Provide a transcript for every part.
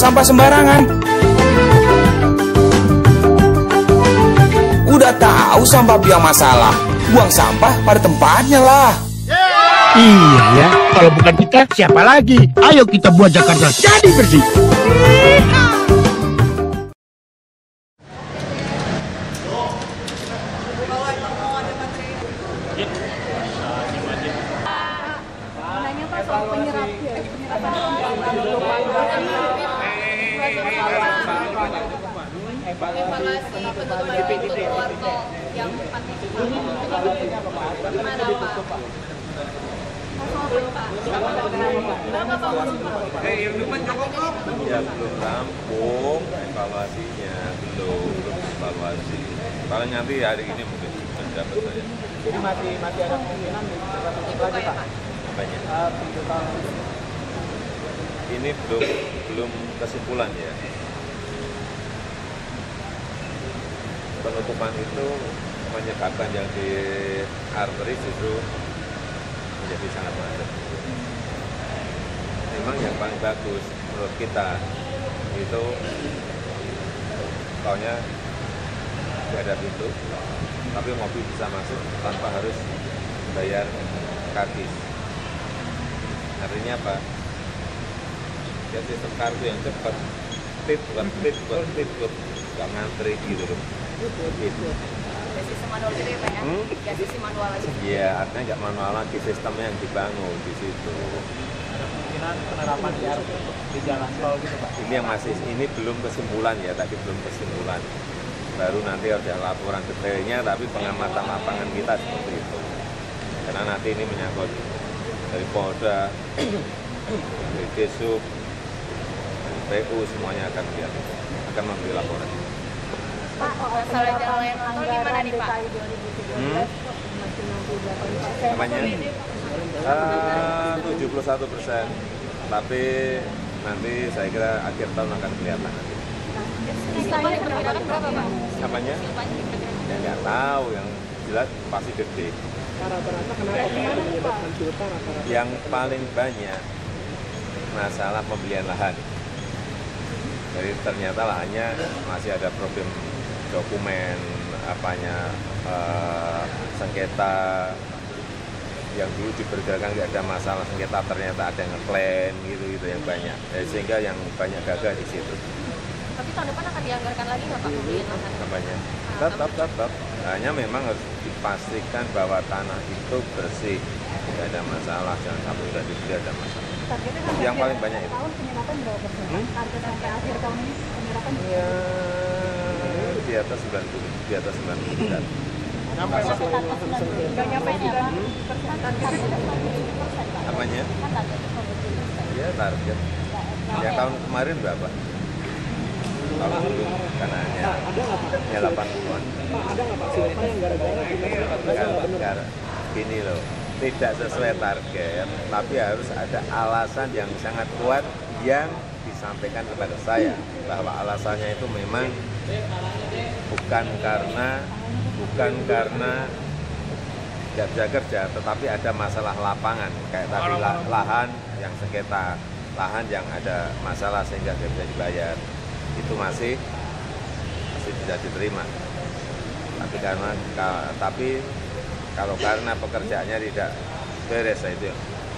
sampah sembarangan. Udah tahu sampah biang masalah, buang sampah pada tempatnya lah. Iya ya, kalau bukan kita siapa lagi? Ayo kita buat Jakarta jadi bersih. Nanya Pak soal penyerap ya, evaluasi penutupan pintu keluar tol yang gimana Pak? Ya belum rampung evaluasinya, belum evaluasi. Paling nanti hari ini mungkin dapat saya. Jadi masih ada kemungkinan lagi Pak. Apanya? Ini belum kesimpulan ya. Penutupan itu menyebabkan yang di arteri justru menjadi sangat macet. Memang yang paling bagus menurut kita itu tolnya tidak ada pintu, tapi mobil bisa masuk tanpa harus bayar karcis. Artinya apa? Ya sistem kartu yang cepat, bukan nggak ngantri gitu loh. Gitu. Ya sistem manual gitu ya Pak ya? Ya sistem manual aja. Iya, artinya nggak manual lagi, sistemnya yang dibangun di situ. Ada kemungkinan penerapan di jalan tol gitu Pak. Ini yang masih, ini belum kesimpulan ya, tadi belum kesimpulan. Baru nanti ada laporan detailnya, tapi pengamatan lapangan kita seperti itu. Karena nanti ini menyangkut dari Polda, dari Desub, PU, semuanya akan lihat, akan memberi laporan. Pak, masalah jalan layang nontol gimana nih Pak? Namanya 71%, tapi nanti saya kira akhir tahun akan kelihatan nanti. Silpanya diperkirakan berapa Pak? Namanya? Ya nggak tahu, yang jelas pasti gede. Rata-rata kenapa menyebabkan juta rata-rata? Yang paling banyak masalah pembelian lahan. Jadi ternyata lahannya masih ada problem dokumen, sengketa yang dulu diperkirakan nggak ada masalah sengketa, ternyata ada yang ngeklaim gitu yang banyak. Sehingga yang banyak gagal di situ. Tapi tahun depan akan dianggarkan lagi nggak Pak pembelian lahan? Apanya? Tetap. Hanya memang harus dipastikan bahwa tanah itu bersih, tidak ada masalah, jangan sampai sudah dibeli ada masalah. Yang paling banyak itu. Tahun penyerapan berapa persen? Target sampai akhir tahun ini penyerapan Ya, di atas 90, di atas 90 dan Kenapa masih nggak nyampe 90%? apanya? Ya target. Yang tahun kemarin berapa? Tahun sebelum karena hanya 80-an. Pak, ada nggak Pak siapa yang gara-gara kita Gara-gara gini loh, tidak sesuai target, tapi harus ada alasan yang sangat kuat yang disampaikan kepada saya bahwa alasannya itu memang bukan karena tidak bisa kerja, tetapi ada masalah lapangan kayak tadi lahan yang sengketa, lahan yang ada masalah sehingga tidak bisa dibayar, itu masih bisa diterima. Tapi kalau karena pekerjaannya tidak beres, itu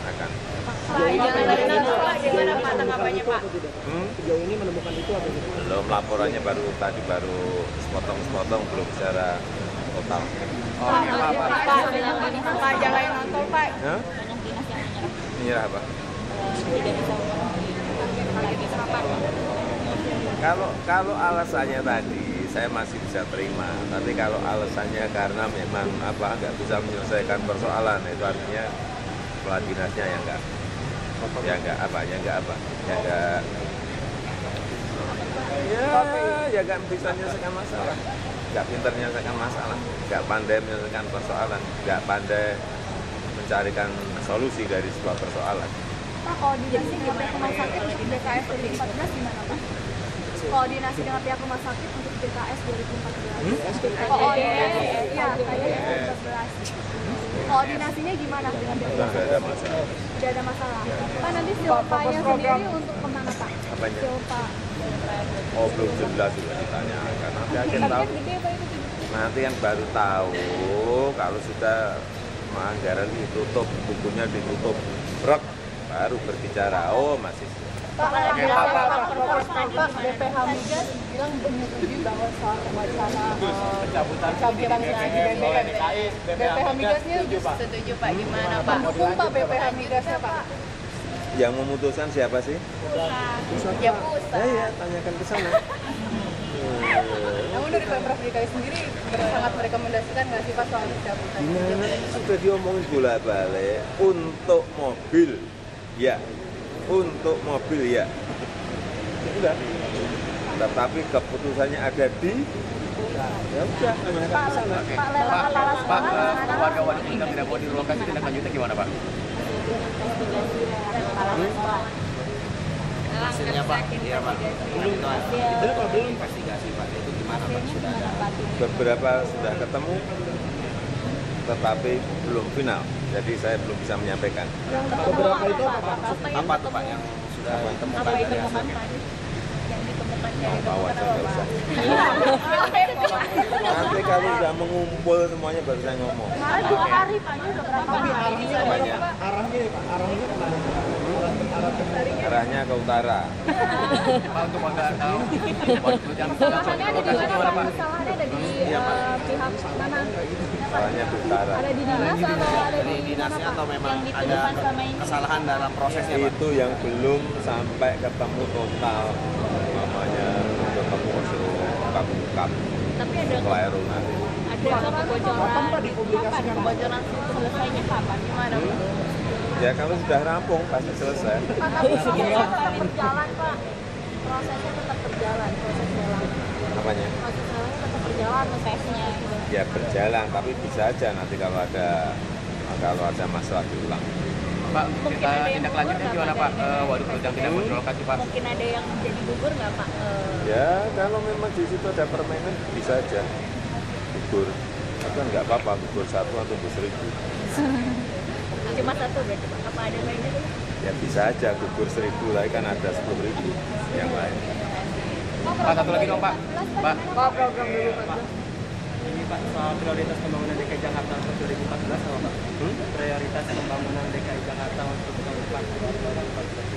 akan. Pak, jalan layang nontol Pak, gimana Pak tanggapannya Pak? Sejauh ini menemukan itu apa gitu? Belum, laporannya baru sepotong-sepotong, belum secara total. Pak, jalan layang nontol Pak. Hah? Menyerah apa? Kalau alasannya tadi saya masih bisa terima, tapi kalau alasannya karena memang nggak bisa menyelesaikan persoalan, itu artinya kepala dinasnya yang nggak nggak bisa menyelesaikan masalah, nggak pintar menyelesaikan masalah, nggak pandai menyelesaikan persoalan, nggak pandai mencarikan solusi dari sebuah persoalan. Pak, koordinasi dengan pihak rumah sakit untuk BKS 2014 gimana Pak? Koordinasi dengan pihak rumah sakit untuk BKS 2014. Koordinasi, ya, saya 2014. Koordinasinya gimana dengan BKS? Tidak ada masalah. Tidak ada masalah. Pak, nanti silpanya sendiri untuk kemana Pak? Apanya? Jauh Pak. Oh, belum jelas juga ditanyakan. Nanti aja tahu. Gede Pak itu. Nanti kan baru tahu kalau sudah anggaran ditutup, bukunya ditutup, brek, baru berbicara. Oh, masih. Pak, BPH Migas bilang menyetujui bahwa soal wacana pencabutan gaji BBM. BPH Migasnya Setuju Pak, gimana Pak? mendukung Pak BPH Migasnya Pak. Yang memutuskan siapa sih? Ya pusat. Ya, tanyakan ke sana. Namun dari Pemprov DKI sendiri sangat merekomendasikan nggak sih Pak soal pencabutan? Gimana? Sudah diomongin bolak-balik. Untuk mobil, ya. Untuk mobil, ya. Sudah. Tetapi keputusannya ada di. Ya udah, tanyakan ke sana. Pak, warga waduk yang tidak mau direlokasi tindak lanjutnya gimana Pak? Hasilnya Pak, iya Pak. Belum investigasi Pak, itu gimana Pak? Sudah ada Beberapa sudah ketemu, tetapi belum final. Jadi saya belum bisa menyampaikan. Beberapa itu apa tuh Pak yang sudah ditemukan dari hasilnya? Bawa saja usah. Nanti kalau sudah mengumpul semuanya baru saya ngomong. Kemarin 2 hari Pak, ini udah berapa hari? Apanya? Arahnya ke utara. Pak, untuk warga waduk yang Masalahnya ada di direlokasi mana gimana Pak? Pak? Masalahnya ada di pihak mana? Arahnya ke utara. Ada di dinas atau ada Dari di mana dinasnya Pak? atau memang Yang ada dituduhkan selama ini? kesalahan dalam prosesnya Pak? Itu yang belum sampai ketemu total. Namanya ketemu unsur ungkap Tapi ada keliru nanti. kebocoran kapan kebocoran selesainya kapan? Gimana Pak? Ya kalau sudah rampung pasti selesai. Pak, tapi prosesnya tetap berjalan Pak. Prosesnya tetap berjalan, proses lelang. Apanya? Proses lelangnya tetap berjalan prosesnya. Ya berjalan, tapi bisa aja nanti kalau ada masalah diulang. Pak, kita tindak lanjutnya gimana Pak? Waduk yang tidak mau direlokasi Pak? Mungkin ada yang jadi gugur nggak Pak? Ya kalau memang di situ ada permainan bisa aja gugur. Tapi kan nggak apa-apa gugur 1 atau gugur 1000. Cuma 1 berarti Pak? Apa ada lainnya tuh? Ya bisa aja gugur 1000, tapi kan ada 10.000 yang lain. Pak, satu lagi dong Pak. Pak, program dulu Pak. ini Pak soal prioritas pembangunan DKI Jakarta untuk 2014 apa Pak? Prioritas pembangunan DKI Jakarta untuk tahun depan 2014.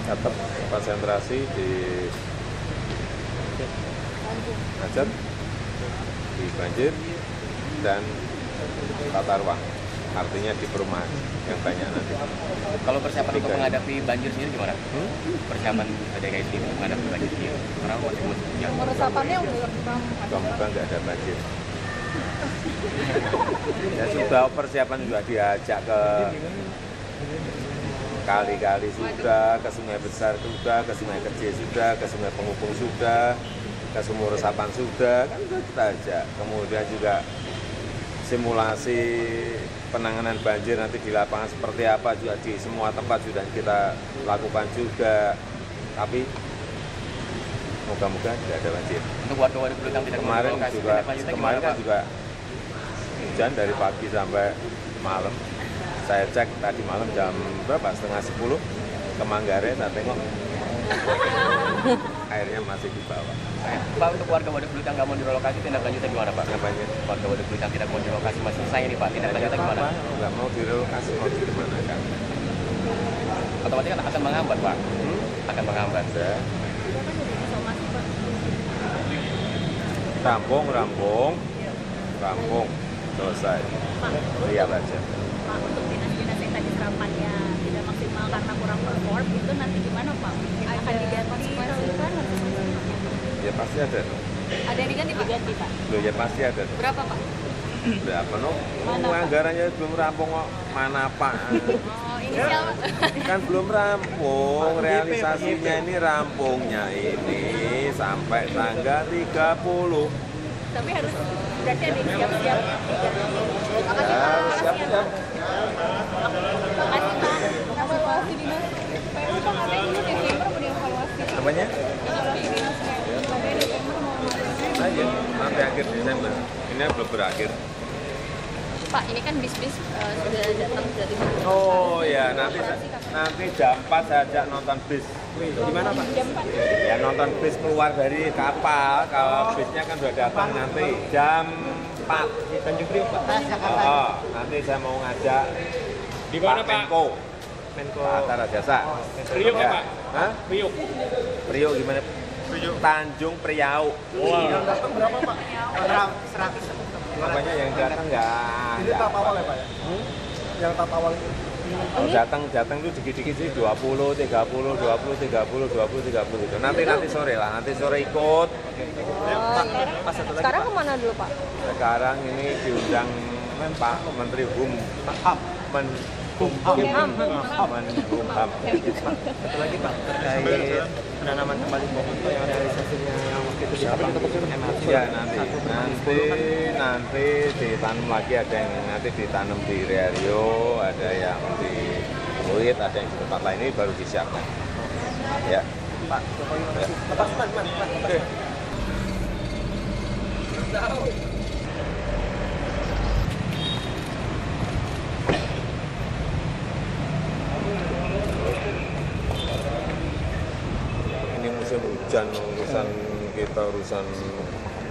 Tetap konsentrasi di macet, di banjir, dan tata ruang. Artinya di perumahan yang banyak nanti. Kalau persiapan untuk menghadapi banjir sendiri gimana? Persiapan DKI sendiri untuk menghadapi banjir sendiri? Karena masih musim hujan. Meresapannya udah Mudah-mudahan nggak ada banjir. Ya sudah, persiapan juga diajak ke kali-kali sudah, ke sungai besar sudah, ke sungai kecil sudah, ke sungai penghubung sudah, ke sumur resapan sudah, kan sudah kita ajak. Kemudian juga simulasi penanganan banjir nanti di lapangan seperti apa juga di semua tempat sudah kita lakukan juga. Tapi moga-moga tidak ada banjir. Untuk warga waduk yang tidak Kemarin direlokasi, juga tindak lanjutnya gimana kan Pak? juga hujan dari pagi sampai malam. Saya cek tadi malam jam berapa? Setengah 10 ke Manggarai, saya tengok airnya masih di bawah. Pak, untuk warga waduk yang nggak mau direlokasi, tindak lanjutnya gimana Pak? Apanya? Warga waduk yang tidak mau direlokasi masih selesai nih Pak, tindak lanjutnya gimana? Nggak mau direlokasi, mau dimanakan? Otomatis kan akan menghambat Pak, akan menghambat. Ya. Rampung, selesai. Lihat aja. Pak, untuk dinas-dinas yang tadi serapannya tidak maksimal karena kurang perform, itu nanti gimana Pak? Mungkin akan diganti kan? Ya pasti ada. Ada yang diganti Pak? Loh ya pasti ada. Berapa Pak? Berapa no? Anggarannya belum rampung kok. Mana Pak? Oh, inisial Pak. Kan belum rampung, realisasinya ini rampungnya ini sampai tanggal 30. Tapi harus berarti ada yang siap-siap. Ya, siap-siap. Makasih Pak. evaluasi dinas PU Pak katanya dulu Desember mau dievaluasi. Apanya? Evaluasi dinas PU katanya Desember mau Aja, nanti akhir Desember. Ini belum berakhir. Pak, ini kan bis-bis sudah datang dari Oh ya, nanti jam 4 saya ajak nonton bis. Di mana Pak? jam 4. Ya nonton bis keluar dari kapal, kalau bisnya kan sudah datang nanti jam 4 Di Tanjung Priok Pak. nanti saya mau ngajak Di mana Pak? Menko Menko Antara Jasa. Priok ya Pak? Hah? Priok. Priok gimana? Tanjung Priok. Yang datang berapa Pak? 100. Makanya yang datang nggak. Ini tahap awal ya Pak ya? Yang tahap awal itu? Kalau datang itu dikit-dikit sih 20, 30, 20, 30, 20, 30 itu. Nanti sore lah, nanti sore ikut. Sekarang kemana dulu Pak? Sekarang ini diundang Pak Menteri Menkumham. Satu lagi Pak, terkait penanaman kembali pohon Pak yang realisasinya yang waktu itu MRT. Ya nanti ditanam lagi, ada yang nanti ditanam di Riario, ada yang di Kuit, ada yang di tempat lain, ini baru disiapkan. Ya. Pak Jokowi makasih. Pak Suman. Oke. Ini musim hujan, urusan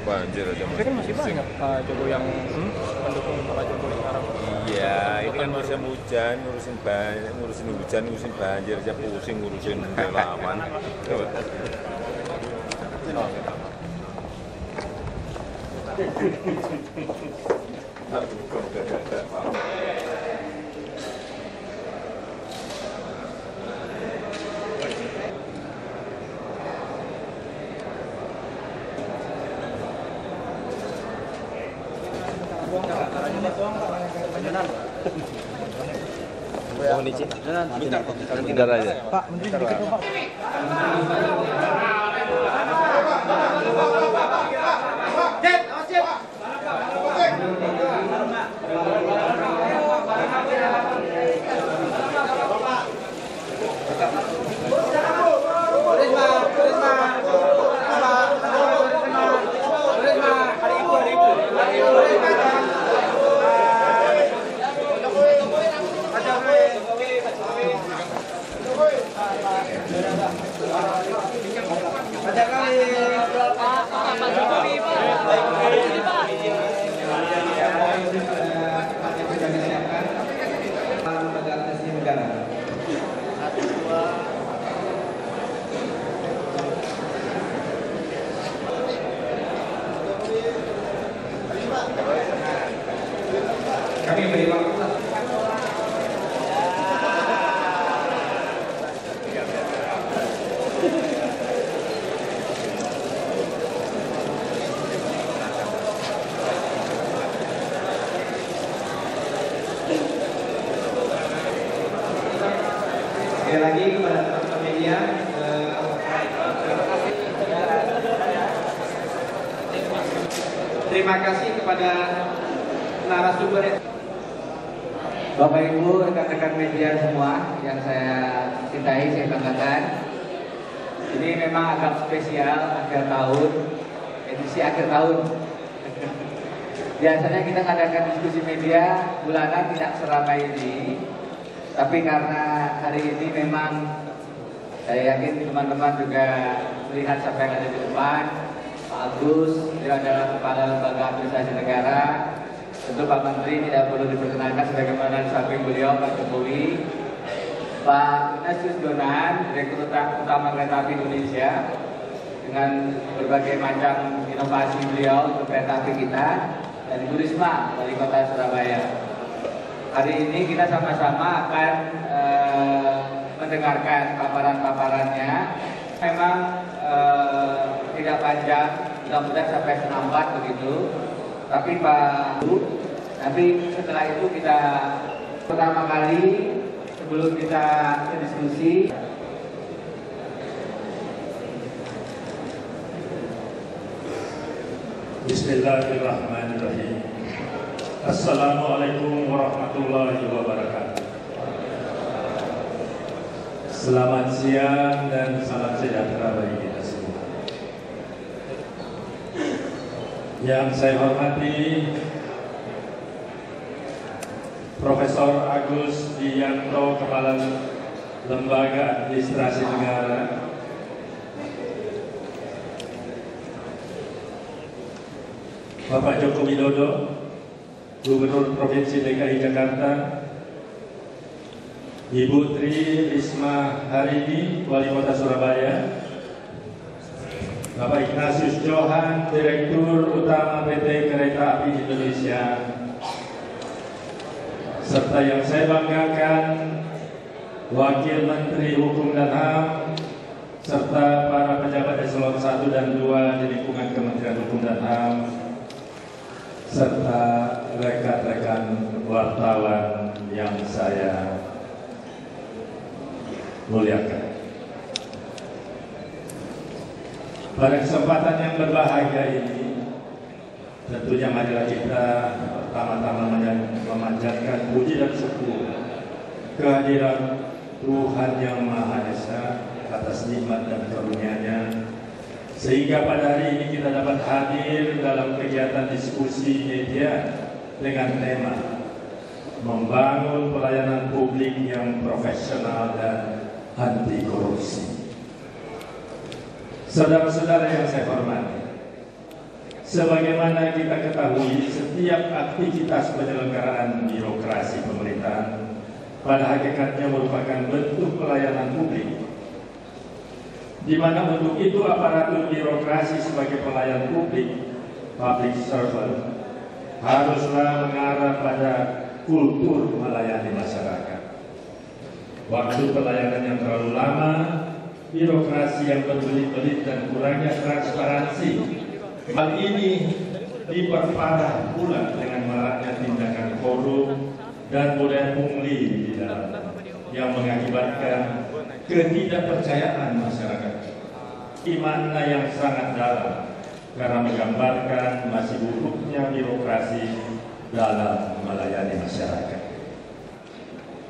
banjir aja. Tapi kan masih banyak Pak Jokowi yang mendukung Pak Jokowi sekarang. Iya, ini kan musim hujan, ngurusin hujan, ngurusin banjir aja pusing ngurusin relawan. Bentar aja. Pak, Menteri sedikit dong Pak. Kami beri waktu. Sekali lagi kepada teman-teman media, terima kasih kepada narasumber. Bapak Ibu, rekan-rekan media semua yang saya cintai, saya banggakan. Ini memang agak spesial akhir tahun, edisi akhir tahun. Biasanya kita ngadakan diskusi media bulanan tidak seramai ini, tapi karena hari ini memang saya yakin teman-teman juga melihat siapa yang ada di depan. Pak Agus, dia adalah Kepala Lembaga Administrasi Negara. Tentu Pak Menteri tidak perlu diperkenalkan sebagaimana di samping beliau Pak Jokowi. Pak Ignatius Jonan, Direktur Utama Kereta Api Indonesia, dengan berbagai macam inovasi beliau untuk kereta api kita, dan Ibu Risma, Wali Kota Surabaya. Hari ini kita sama-sama akan mendengarkan paparan-paparannya. Memang tidak panjang, mudah-mudahan sampai setengah 4 begitu. Tapi Pak, nanti setelah itu kita pertama kali sebelum kita berdiskusi. Bismillahirrahmanirrahim. Assalamualaikum warahmatullahi wabarakatuh. Selamat siang dan salam sejahtera bagi kita semua. Yang saya hormati Profesor Agus Diyanto, Kepala Lembaga Administrasi Negara, Bapak Joko Widodo, Gubernur Provinsi DKI Jakarta, Ibu Tri Risma Harini, Wali Kota Surabaya, Bapak Ignatius Johan, Direktur Utama PT Kereta Api Indonesia, serta yang saya banggakan, Wakil Menteri Hukum dan HAM, serta para pejabat eselon 1 dan 2 di lingkungan Kementerian Hukum dan HAM, serta rekan-rekan wartawan yang saya muliakan. Pada kesempatan yang berbahagia ini, tentunya marilah kita pertama-tama memanjatkan puji dan syukur kehadiran Tuhan Yang Maha Esa atas nikmat dan karunia-Nya, sehingga pada hari ini kita dapat hadir dalam kegiatan diskusi media dengan tema membangun pelayanan publik yang profesional dan anti korupsi. Saudara-saudara yang saya hormati, sebagaimana kita ketahui, setiap aktivitas penyelenggaraan birokrasi pemerintahan pada hakikatnya merupakan bentuk pelayanan publik, di mana untuk itu aparatur birokrasi sebagai pelayan publik, public servant, haruslah mengarah pada kultur melayani masyarakat. Waktu pelayanan yang terlalu lama, birokrasi yang berbelit-belit dan kurangnya transparansi, hal ini diperparah pula dengan maraknya tindakan korup dan budaya pungli di dalam, yang mengakibatkan ketidakpercayaan masyarakat. Makna yang sangat dalam karena menggambarkan masih buruknya birokrasi dalam melayani masyarakat.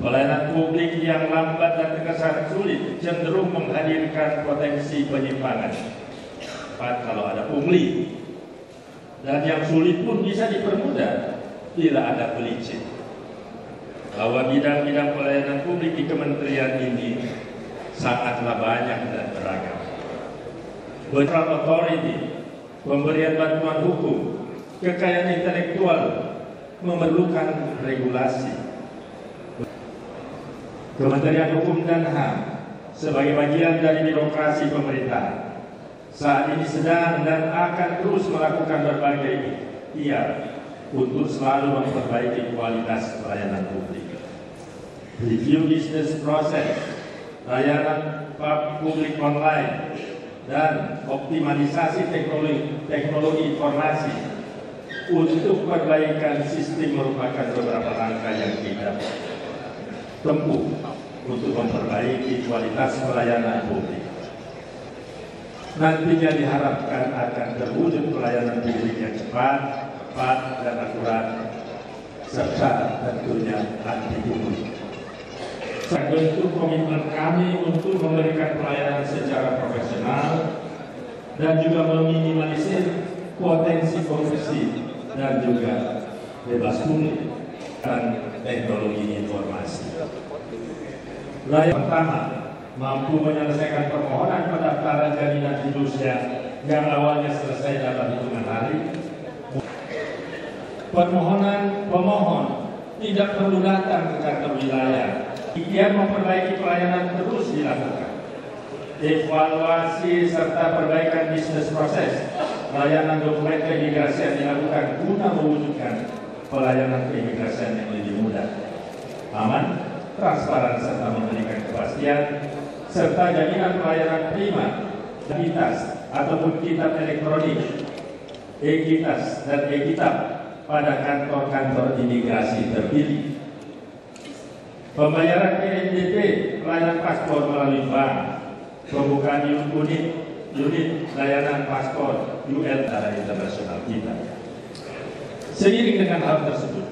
Pelayanan publik yang lambat dan terkesan sulit cenderung menghadirkan potensi penyimpangan. Kalau ada pungli, dan yang sulit pun bisa dipermudah bila ada pelicin. Bahwa bidang-bidang pelayanan publik di kementerian ini sangatlah banyak dan beragam. Control authority, pemberian bantuan hukum, kekayaan intelektual memerlukan regulasi. Kementerian Hukum dan HAM sebagai bagian dari birokrasi pemerintahan saat ini sedang dan akan terus melakukan berbagai ikhtiar untuk selalu memperbaiki kualitas pelayanan publik. Review business process, layanan publik online, dan optimalisasi teknologi informasi untuk perbaikan sistem merupakan beberapa langkah yang kita tempuh untuk memperbaiki kualitas pelayanan publik. Nantinya diharapkan akan terwujud pelayanan publik yang cepat, tepat, dan akurat, serta tentunya anti pungli. Bentuk komitmen kami untuk memberikan pelayanan secara profesional dan juga meminimalisir potensi korupsi dan juga bebas pungli dan teknologi informasi. Layak pertama, mampu menyelesaikan permohonan pendaftaran jaminan fidusia yang awalnya selesai dalam hitungan hari. Pemohon tidak perlu datang ke kantor wilayah. Ikhtiar memperbaiki pelayanan terus dilakukan. Evaluasi serta perbaikan bisnis proses layanan dokumen keimigrasian dilakukan guna mewujudkan pelayanan keimigrasian yang lebih mudah, aman, transparan, serta memberikan kepastian, serta jaminan pelayanan prima, identitas ataupun kitab elektronik, e-kitas dan e-kitab pada kantor-kantor imigrasi terpilih. Pembayaran PNBP, pelayanan paspor melalui bank, pembukaan unit layanan paspor UL dari internasional kita. Seiring dengan hal tersebut,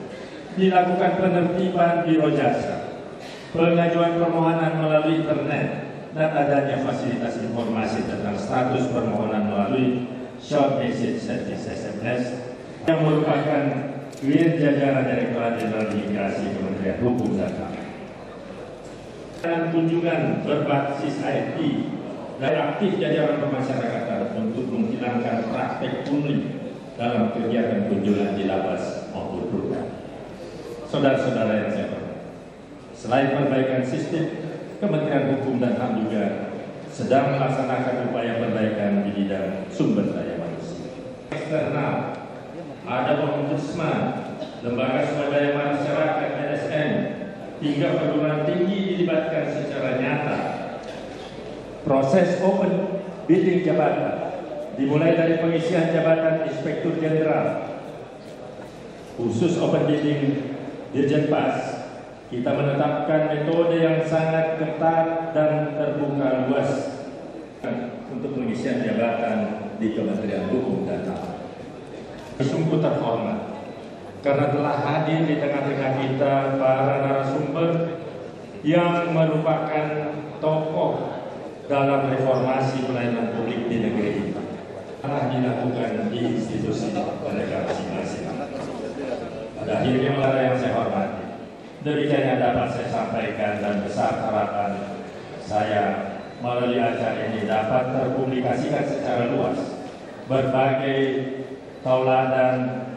dilakukan penertiban biro jasa, pengajuan permohonan melalui internet, dan adanya fasilitas informasi tentang status permohonan melalui Short Message Service (SMS) yang merupakan jajaran Direktorat Jenderal Imigrasi Kementerian Hukum dan HAM. Dan kunjungan berbasis IT dan aktif jajaran pemasyarakatan untuk menghilangkan praktek pungli dalam kegiatan kunjungan di lapas maupun rutan. Saudara-saudara yang saya hormati, selain perbaikan sistem, Kementerian Hukum dan HAM juga sedang melaksanakan upaya perbaikan di bidang sumber daya manusia. Eksternal, ada ombudsman, lembaga swadaya masyarakat LSM, hingga perguruan tinggi dilibatkan secara nyata. Proses open bidding jabatan dimulai dari pengisian jabatan Inspektur Jenderal. Khusus open bidding Dirjen Pas, kita menetapkan metode yang sangat ketat dan terbuka luas untuk pengisian jabatan di Kementerian Hukum dan HAM. Sungguh terhormat karena telah hadir di tengah-tengah kita para narasumber yang merupakan tokoh dalam reformasi pelayanan publik di negeri ini. Telah dilakukan di institusi mereka masing-masing. Pada akhirnya para yang saya hormati, demikian yang dapat saya sampaikan dan besar harapan saya melalui acara ini dapat terpublikasikan secara luas berbagai tauladan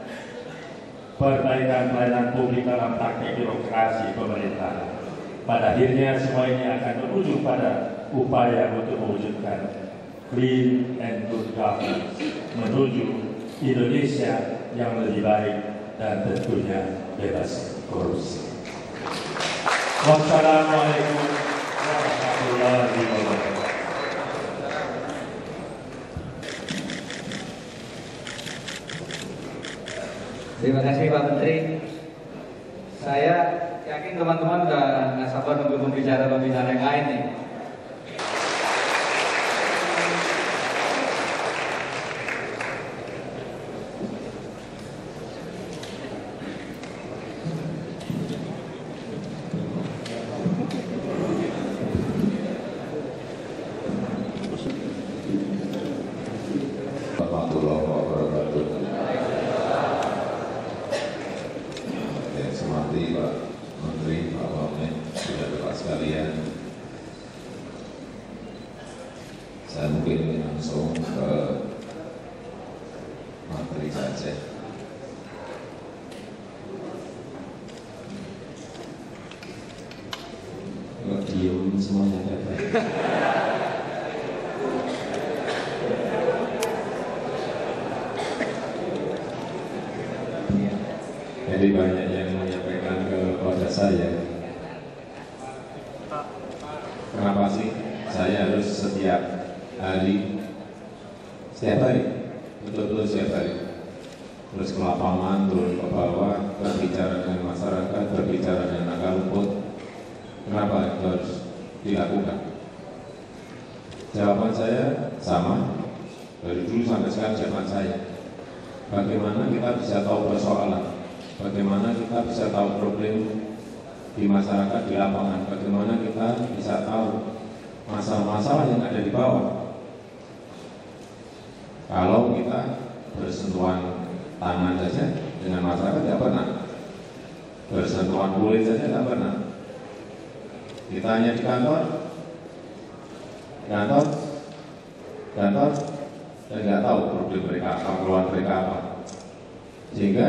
perbaikan pelayanan publik dalam praktik birokrasi pemerintah. Pada akhirnya semua ini akan berujung pada upaya untuk mewujudkan clean and good governance menuju Indonesia yang lebih baik dan tentunya bebas korupsi. Wassalamualaikum warahmatullahi wabarakatuh. Terima kasih Pak Menteri. Saya yakin teman-teman udah nggak sabar nunggu pembicara-pembicara yang lain nih. Saya mungkin langsung ke materi saja. Kok diem semuanya dapat? Jadi banyak yang menyampaikan kepada saya, kenapa sih saya harus setiap hari, betul-betul setiap hari, terus ke lapangan, turun ke bawah, berbicara dengan masyarakat, berbicara dengan akar rumput. Kenapa itu harus dilakukan? Jawaban saya sama, dari dulu sampai sekarang jawaban saya. Bagaimana kita bisa tahu persoalan, bagaimana kita bisa tahu problem di masyarakat, di lapangan, bagaimana kita bisa tahu masalah-masalah yang ada di bawah. Kalau kita bersentuhan tangan saja dengan masyarakat tidak pernah, bersentuhan kulit saja tidak pernah. Kita hanya di kantor, dan nggak tahu problem mereka apa, keluhan mereka apa. Sehingga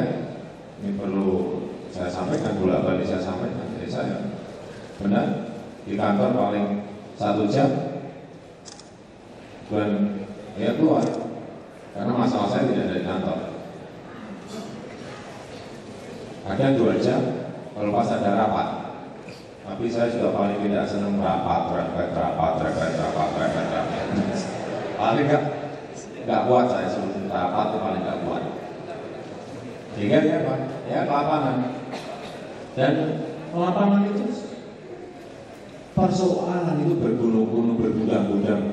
ini perlu saya sampaikan, bolak-balik saya sampaikan. Jadi saya benar di kantor paling 1 jam dan ya keluar, karena masalah saya tidak ada di kantor. Ada 2 jam kalau pas ada rapat, tapi saya juga paling tidak senang rapat. Paling nggak kuat saya sebelum rapat, itu paling nggak kuat. Sehingga ya Pak, ya ke lapangan, dan lapangan itu persoalan itu bergunung-gunung, bergudang-gudang,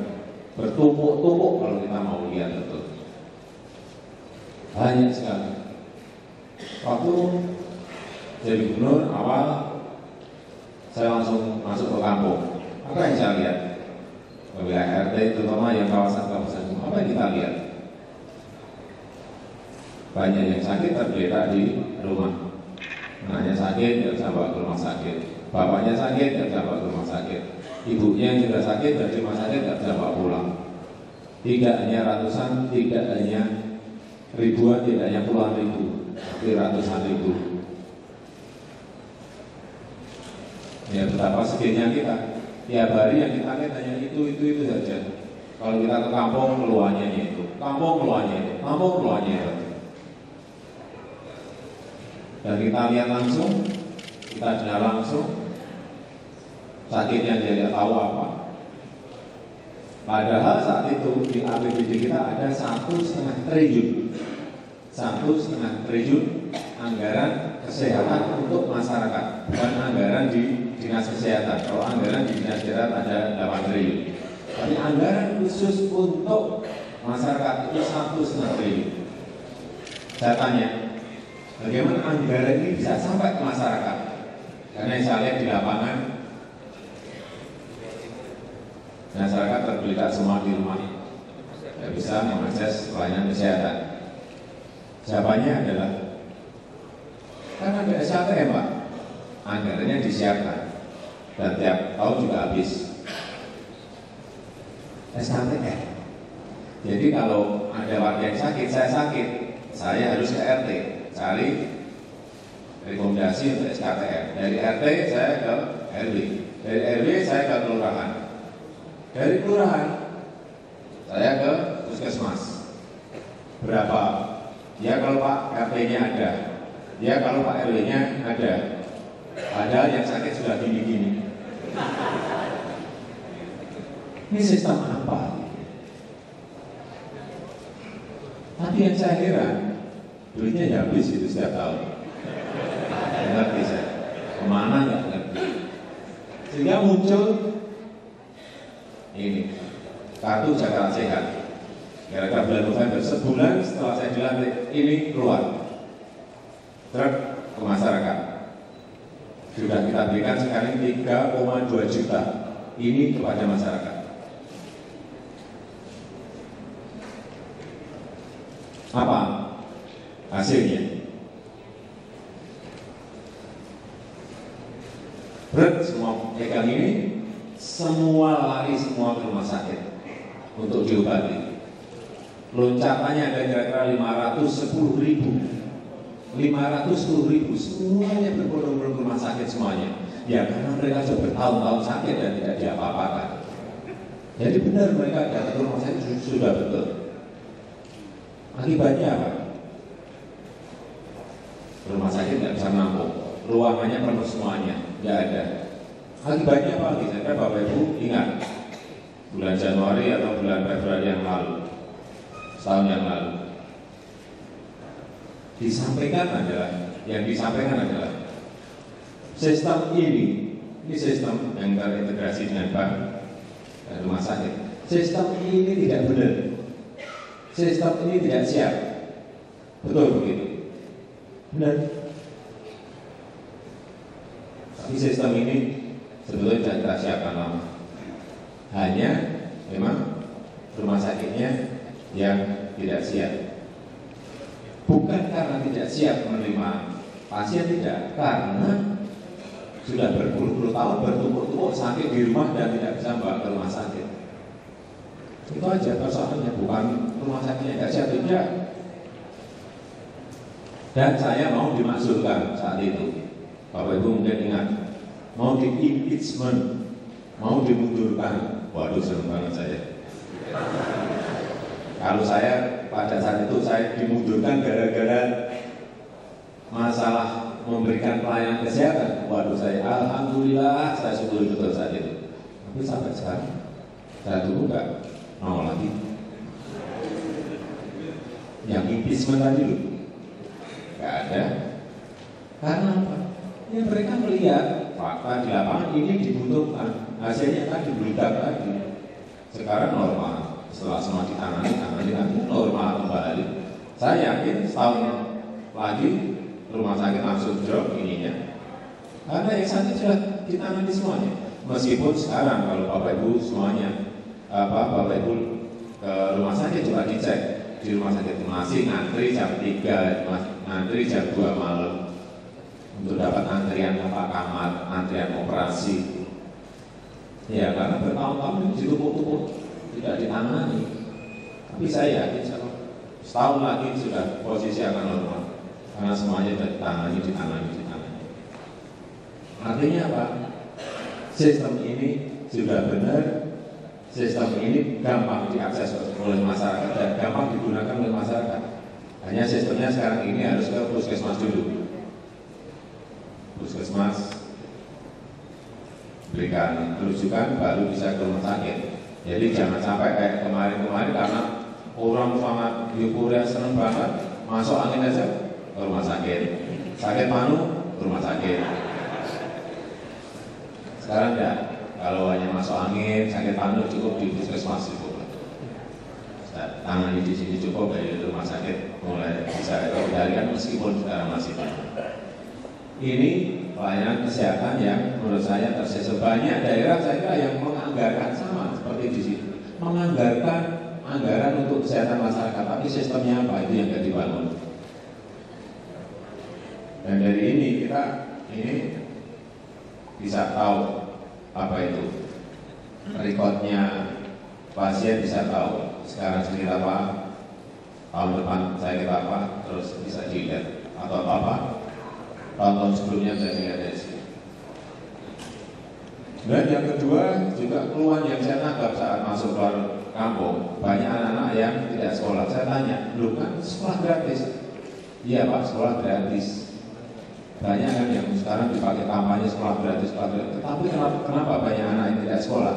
bertumpuk-tumpuk kalau kita mau lihat betul. Banyak sekali. Waktu jadi gubernur awal, saya langsung masuk ke kampung. Apa yang saya lihat? Wilayah RT, terutama yang kawasan-kawasan, apa yang kita lihat? Banyak yang sakit tergeletak di rumah. Anaknya sakit, nggak bisa bawa ke rumah sakit. Bapaknya sakit, nggak bisa bawa ke rumah sakit. Ibunya yang juga sakit dari rumah sakit nggak bisa bawa pulang. Tidak hanya ratusan, tidak hanya ribuan, tidak hanya puluhan ribu, tapi ratusan ribu. Ya betapa sedihnya kita. Tiap hari yang kita lihat hanya itu saja. Kalau kita ke kampung, keluarnya itu. Kampung keluarnya itu. Kampung keluarnya itu. Dan kita lihat langsung, kita dengar langsung, sakitnya dia tidak tahu apa. Padahal saat itu di APBD kita ada 1,5 triliun, 1,5 triliun anggaran kesehatan untuk masyarakat, bukan anggaran di dinas kesehatan. Kalau anggaran di dinas kesehatan ada 8 triliun, tapi anggaran khusus untuk masyarakat itu 1,5 triliun. Saya tanya, bagaimana anggaran ini bisa sampai ke masyarakat? Karena saya lihat di lapangan, masyarakat tergeletak semua di rumah, tidak bisa mengakses pelayanan kesehatan. Jawabannya adalah karena ada SKTM, Pak. Anggarannya disiapkan dan tiap tahun juga habis. SKTM. Jadi kalau ada warga yang sakit, saya harus ke RT cari rekomendasi untuk SKTM. Dari RT saya ke RW, dari RW saya ke kelurahan, dari kelurahan saya ke puskesmas. Berapa? Ya kalau Pak RT-nya ada, ya kalau Pak RW-nya ada. Padahal yang sakit sudah gini-gini. Ini sistem apa? Tapi yang saya heran, duitnya ya habis itu setiap tahun. Ngerti saya, kemana nggak ngerti. Sehingga muncul ini kartu Jakarta Sehat. Kira-kira bulan November, sebulan setelah saya dilantik, ini keluar truk ke masyarakat. Sudah kita berikan sekarang 3,2 juta ini kepada masyarakat. Apa hasilnya? Berat semua pegang ini, semua lari semua ke rumah sakit untuk diobati. Loncatannya ada kira-kira 510.000, 510.000 semuanya berbondong-bondong ke rumah sakit semuanya. Ya karena mereka sudah bertahun-tahun sakit dan tidak diapa-apakan. Jadi benar mereka datang ke rumah sakit sudah betul. Akibatnya apa? Rumah sakit tidak bisa menampung, ruangannya penuh semuanya, tidak ada. Akibatnya apa? Saya Bapak Ibu ingat bulan Januari atau bulan Februari yang lalu, setahun yang lalu, yang disampaikan adalah sistem ini sistem yang terintegrasi dengan bank dan rumah sakit. Sistem ini tidak benar. Sistem ini tidak siap. Betul begitu? Benar. Tapi sistem ini sebetulnya tidak kita siapkan lama. Hanya memang rumah sakitnya yang tidak siap. Bukan karena tidak siap menerima pasien, tidak. Karena sudah berpuluh-puluh tahun bertumpuk-tumpuk sakit di rumah dan tidak bisa membawa ke rumah sakit. Itu aja persoalannya, bukan rumah sakitnya tidak siap, tidak. Dan saya mau dimaksudkan saat itu, Bapak Ibu mungkin ingat, mau di impeachment, mau dimundurkan. Waduh, senang banget saya. Kalau saya pada saat itu saya dimundurkan gara-gara masalah memberikan pelayanan kesehatan, waduh saya alhamdulillah saya syukuri betul saat itu. Tapi sampai sekarang saya tunggu nggak mau lagi. Yang impeachment tadi loh, nggak ada. Karena apa? Ya mereka melihat fakta di lapangan ini dibutuhkan. Hasilnya tadi beludak tadi. Sekarang normal. Setelah semua ditangani normal kembali. Saya yakin setahun lagi rumah sakit langsung drop ininya. Karena yang sakit sudah ditangani semuanya. Meskipun sekarang kalau Bapak Ibu semuanya Bapak Ibu ke rumah sakit coba dicek, di rumah sakit masih ngantri jam 3, ngantri jam 2 malam untuk dapat antrian kamar, antrian operasi. Ya karena bertahun-tahun ditumpuk-tumpuk tidak ditangani. Tapi saya yakin setahun lagi sudah posisi akan normal karena semuanya sudah ditangani. Artinya apa? Sistem ini sudah benar, sistem ini gampang diakses oleh masyarakat dan gampang digunakan oleh masyarakat. Hanya sistemnya sekarang ini harus ke puskesmas dulu. Puskesmas berikan rujukan baru bisa ke rumah sakit. Jadi jangan sampai kayak kemarin-kemarin karena orang sangat euforia senang banget masuk angin aja ke rumah sakit, sakit manu ke rumah sakit. Sekarang enggak, kalau hanya masuk angin, sakit paru cukup di puskesmas cukup. Tangani di sini cukup, dari rumah sakit mulai bisa dikendalikan meskipun sekarang masih banyak. Ini pelayanan kesehatan yang menurut saya tersisa. Banyak daerah saya kira yang menganggarkan sama seperti di sini, menganggarkan anggaran untuk kesehatan masyarakat, tapi sistemnya apa itu yang tidak dibangun. Dan dari ini kita bisa tahu apa itu rekodnya pasien, bisa tahu sekarang sakit apa, tahun depan sakit apa, terus bisa dilihat atau apa tahun-tahun sebelumnya bisa dilihat dari sini. Dan yang kedua juga keluhan yang saya tangkap saat masuk ke kampung, banyak anak-anak yang tidak sekolah. Saya tanya, lu kan sekolah gratis? Iya Pak, sekolah gratis. Banyak kan yang sekarang dipakai kampanye sekolah gratis. Tetapi kenapa banyak anak yang tidak sekolah?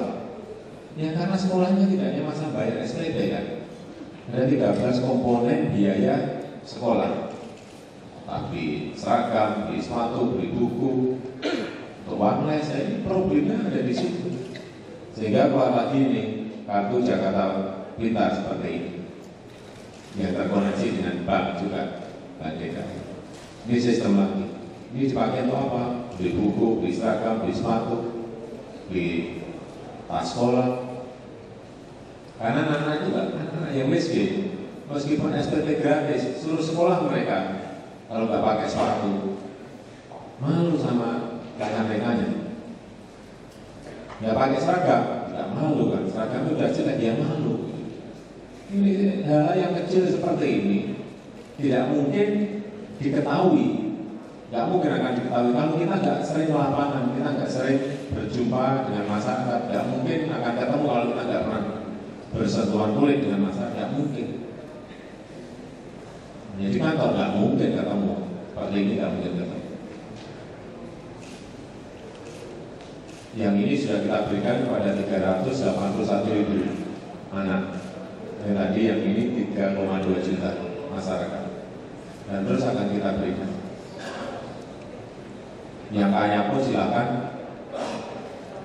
Ya karena sekolahnya tidak hanya masa bayar SPP kan. Ada 13 komponen biaya sekolah. Tapi seragam, beli sepatu, beli buku, untuk uang les, ini problemnya ada di situ. Sehingga keluar lagi nih kartu Jakarta Pintar seperti ini, yang terkoneksi dengan bank juga, Bank DKI. Ini sistem lagi. Ini dipakai untuk apa? Beli buku, beli seragam, beli sepatu, beli tas sekolah. Karena anak-anak juga anak yang miskin, meskipun SPP gratis, suruh sekolah mereka. Kalau nggak pakai sepatu, malu sama rekan-rekannya. Nggak pakai seragam, nggak malu kan? Seragam udah jelek, dia malu. Ini hal yang kecil seperti ini tidak mungkin diketahui. Nggak mungkin akan diketahui kalau kita nggak sering ke lapangan, kita nggak sering berjumpa dengan masyarakat, nggak mungkin akan ketemu kalau kita nggak pernah bersentuhan kulit dengan masyarakat, nggak mungkin. Jadi kantor nggak mungkin ketemu, seperti ini nggak mungkin ketemu. Yang ini sudah kita berikan kepada 381.000 anak. Yang tadi yang ini 3,2 juta masyarakat. Dan terus akan kita berikan. Yang kaya pun silakan,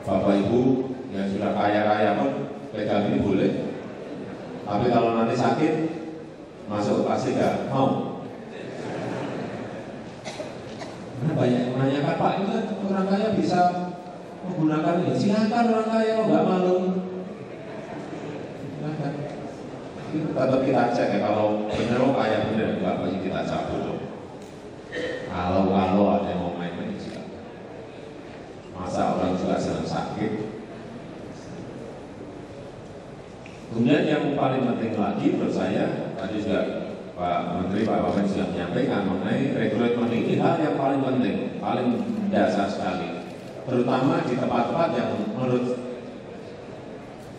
Bapak Ibu yang sudah kaya-kaya pun pegang ini boleh. Tapi kalau nanti sakit, masuk pasti nggak mau. Karena banyak yang menanyakan, Pak, itu orang kaya bisa menggunakan ini. Silakan orang kaya, nggak malu. Silakan. Tetap kita cek ya, kalau benar orang kaya benar, nggak pasti kita cabut. Kalau ada yang mau main-main, silakan. Masa orang juga sedang sakit. Kemudian yang paling penting lagi menurut saya, tadi juga Pak Menteri, Pak Wamen sudah menyampaikan mengenai rekrutmen ini hal yang paling penting, paling dasar sekali. Terutama di tempat-tempat yang menurut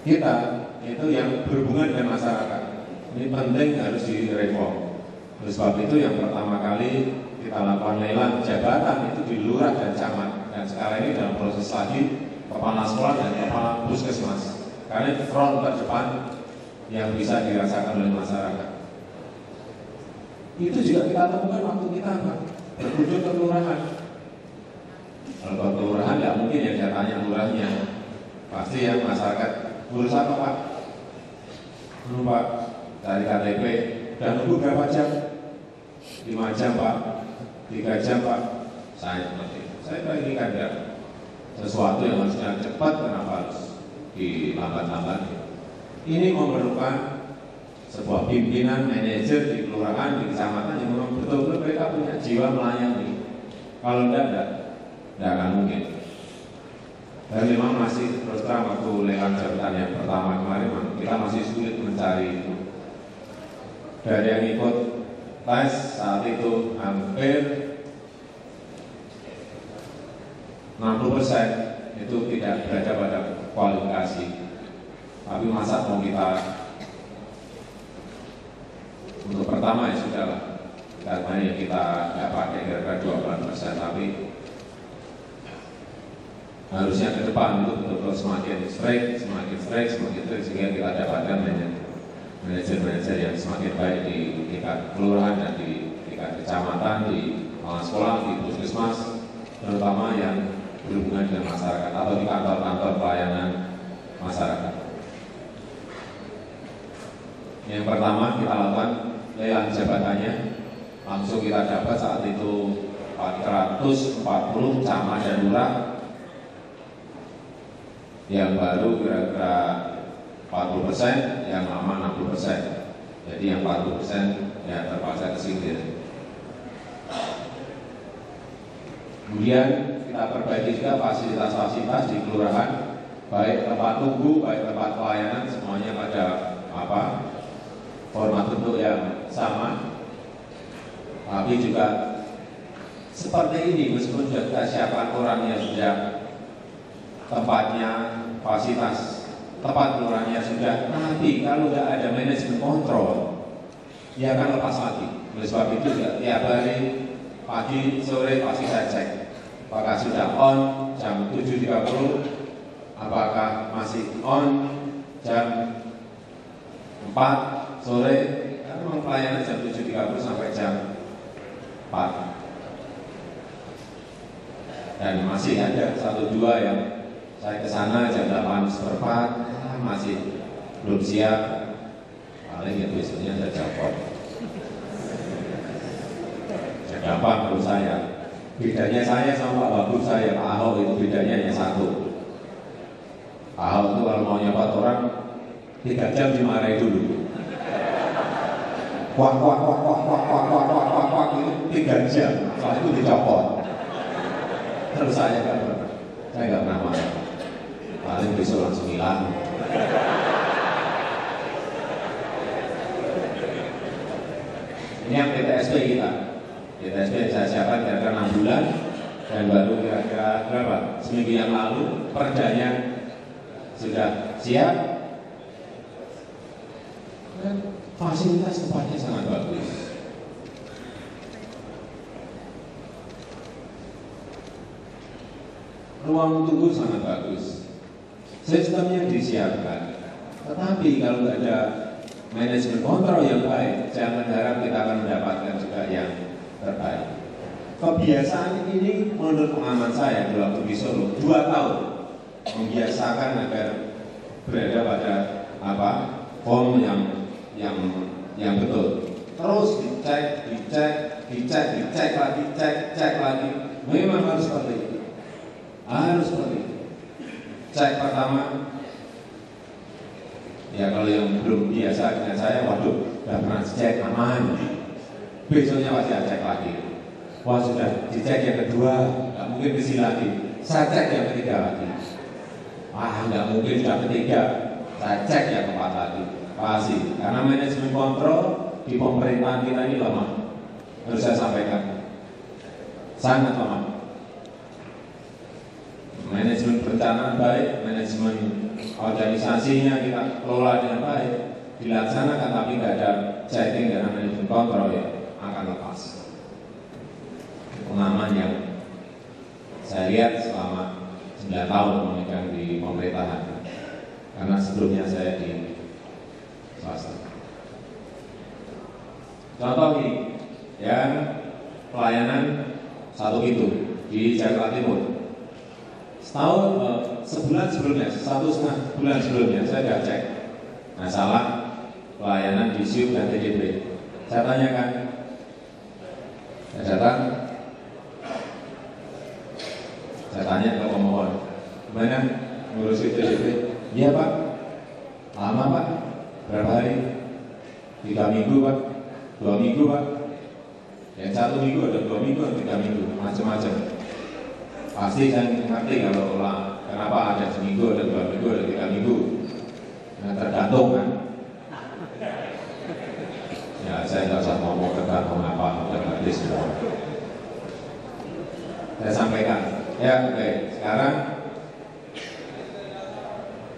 kita itu yang berhubungan dengan masyarakat. Ini penting harus direform. Oleh sebab itu yang pertama kali kita lakukan lelang jabatan itu di lurah dan camat. Dan sekarang ini dalam proses lagi kepala sekolah dan kepala puskesmas. Karena itu front terdepan yang bisa dirasakan oleh masyarakat. Itu juga kita temukan waktu kita berkunjung ke kelurahan. Kalau ke kelurahan tidak mungkin yang dia tanya lurahnya, pasti yang masyarakat urus apa Pak? Pak, dari KTP dan nunggu berapa jam? 5 jam Pak, 3 jam Pak. Saya seperti itu. Saya ini kan sesuatu yang harusnya cepat, kenapa harus dilambat-lambat? Ini memerlukan sebuah pimpinan, manajer di kelurahan, di kecamatan yang memang betul-betul mereka punya jiwa melayani. Kalau tidak akan mungkin. Dan memang masih terus terang waktu lelang jabatan yang pertama kemarin, kita masih sulit mencari itu. Dari yang ikut tes saat itu hampir 60% itu tidak berada pada kualifikasi. Tapi masa mau kita untuk pertama ya sudah lah, karena kita dapat kira-kira 20%, tapi harusnya ke depan itu betul-betul semakin strict, sehingga kita dapatkan manajer-manajer yang semakin baik di tingkat kelurahan dan di tingkat kecamatan, di sekolah, di puskesmas, terutama yang berhubungan dengan masyarakat atau di kantor-kantor pelayanan masyarakat. Yang pertama kita lakukan lelang jabatannya, langsung kita dapat saat itu 440 camat dan lurah, yang baru kira-kira 40%, yang lama 60%. Jadi yang 40% ya terpaksa kesingkir. Kemudian kita perbaiki juga fasilitas-fasilitas di kelurahan, baik tempat tunggu, baik tempat pelayanan, semuanya pada format bentuk yang sama. Tapi juga seperti ini, meskipun sudah kita siapkan orangnya, sudah tempatnya, fasilitas tempat kelurahannya sudah, tapi kalau tidak ada manajemen kontrol, dia akan lepas lagi. Oleh sebab itu ya, tiap hari pagi, sore pasti saya cek apakah sudah on jam 7.30, apakah masih on jam 4 sore, karena memang pelayanan jam 7.30 sampai jam 4. Dan masih ada 1-2 yang saya ke sana jam 8:04, masih belum siap, paling ya besoknya saya copot. Ya gampang menurut saya. Bedanya saya sama Pak Wagub saya, Pak Ahok itu bedanya hanya satu. Pak Ahok itu kalau mau nyopot orang 3 jam dimarahi dulu. Wak itu 3 jam, setelah itu dicopot. Terus saya nggak pernah marah. Paling besok langsung hilang. Ini yang PTSP kita. PTSP yang saya siapkan kira-kira 6 bulan, dan baru kira-kira berapa? Seminggu yang lalu perdanya sudah siap. Dan fasilitas tempatnya sangat bagus. Ruang tunggu sangat bagus. Sistemnya disiapkan. Tetapi kalau tidak ada manajemen kontrol yang baik, jangan harap kita akan mendapatkan juga yang terbaik. Kebiasaan ini menurut pengalaman saya di waktu di Solo 2 tahun membiasakan agar berada pada form yang betul. Terus dicek lagi. Memang harus seperti itu. Cek pertama, ya kalau yang belum biasa dengan saya, waduh, udah pernah cek aman. Besoknya pasti cek lagi. Wah sudah dicek yang kedua, nggak mungkin kesini lagi. Saya cek yang ketiga lagi. Nggak mungkin sudah ketiga, saya cek yang keempat lagi. Pasti, karena manajemen kontrol di pemerintahan kita ini lemah. Harus saya sampaikan, sangat lemah. Manajemen perencanaan baik, manajemen organisasinya kita kelola dengan baik, dilaksanakan, tapi nggak ada checking dan manajemen kontrol, ya akan lepas. Pengalaman yang saya lihat selama 9 tahun memegang di pemerintahan, karena sebelumnya saya di swasta. Contoh ini, yang pelayanan 1 pintu di Jakarta Timur. Sebulan sebelumnya, 1,5 bulan sebelumnya saya sudah cek masalah pelayanan di SIUP dan TDP. Saya tanyakan, saya datang, saya tanya ke pemohon, gimana ngurus TDP? Iya Pak, lama Pak, berapa hari? 3 minggu Pak, 2 minggu Pak. Yang 1 minggu ada 2 minggu, 3 minggu, macam-macam. Pasti saya ngerti kalau kenapa ada seminggu, ada 2 minggu, ada 3 minggu. Nah, tergantung kan. Ya saya nggak usah ngomong tergantung apa, udah ngerti semua. Saya sampaikan. Ya oke, sekarang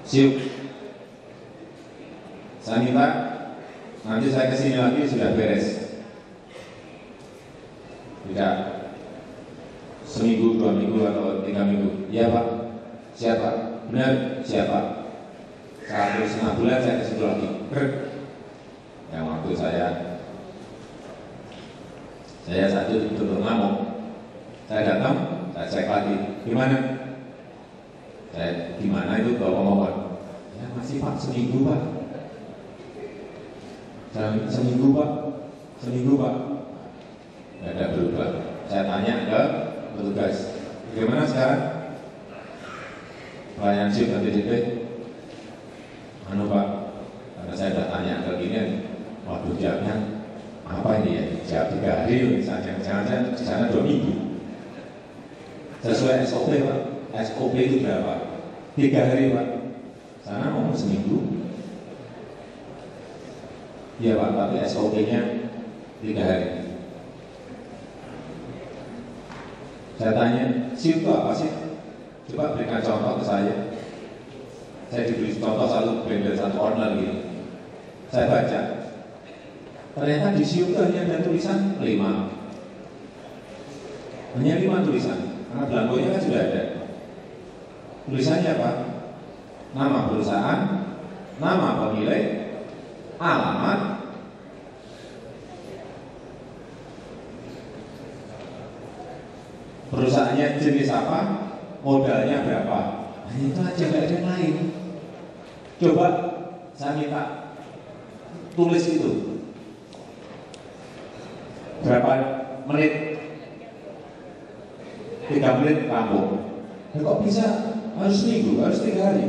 siap. Saya minta nanti saya kesini lagi sudah beres. Tidak seminggu, 2 minggu atau 3 minggu. Iya Pak, siapa? Benar, siapa? 1,5 bulan saya kesini lagi. Yang waktu saya satu tutup ngamuk. Saya datang, saya cek lagi. Gimana? Saya gimana itu kalau pemohon? Ya masih Pak, seminggu Pak. Seminggu Pak. Tidak ada berubah. Saya tanya ke petugas, bagaimana sekarang? Pelayanan SIP dan TDP? Anu Pak, karena saya sudah tanya ke gini, waduh jawabnya apa ini ya? Jawab 3 hari, misalnya jangan-jangan di sana 2 minggu. Sesuai SOP Pak, SOP itu berapa? 3 hari Pak, sana mau seminggu. Iya Pak, tapi SOP-nya 3 hari. Saya tanya, SIP itu apa sih? Coba berikan contoh ke saya. Saya diberi contoh satu blender, satu order gitu. Saya baca, ternyata di SIP itu hanya ada tulisan 5. Hanya 5 tulisan, karena belangkonya kan sudah ada. Tulisannya apa? Nama perusahaan, nama pemilik, alamat, perusahaannya jenis apa, modalnya berapa. Hanya itu aja, nggak ada yang lain. Coba saya minta tulis itu berapa menit, 3 menit rampung. Ya kok bisa harus seminggu, harus 3 hari?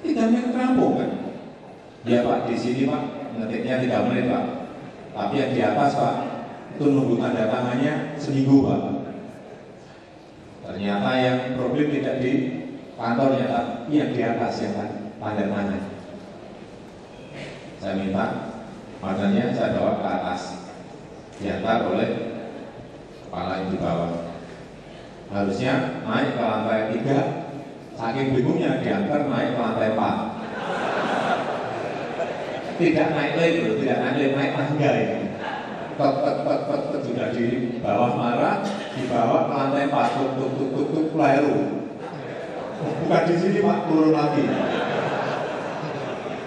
3 menit rampung kan? Ya Pak, di sini Pak ngetiknya 3 menit Pak. Tapi yang di atas Pak itu nunggu tanda tangannya seminggu Pak. Ternyata yang problem tidak di kantornya, tapi yang di atas yang tanda tangan. Saya minta, makanya saya bawa ke atas, diantar oleh kepala yang di bawah. Harusnya naik ke lantai 3, saking bingungnya diantar naik ke lantai 4. Tidak naik lift, naik tangga ini. Sudah di bawah marah, dibawa ke lantai 4, tuk lalu. Bukan di sini Pak, turun lagi.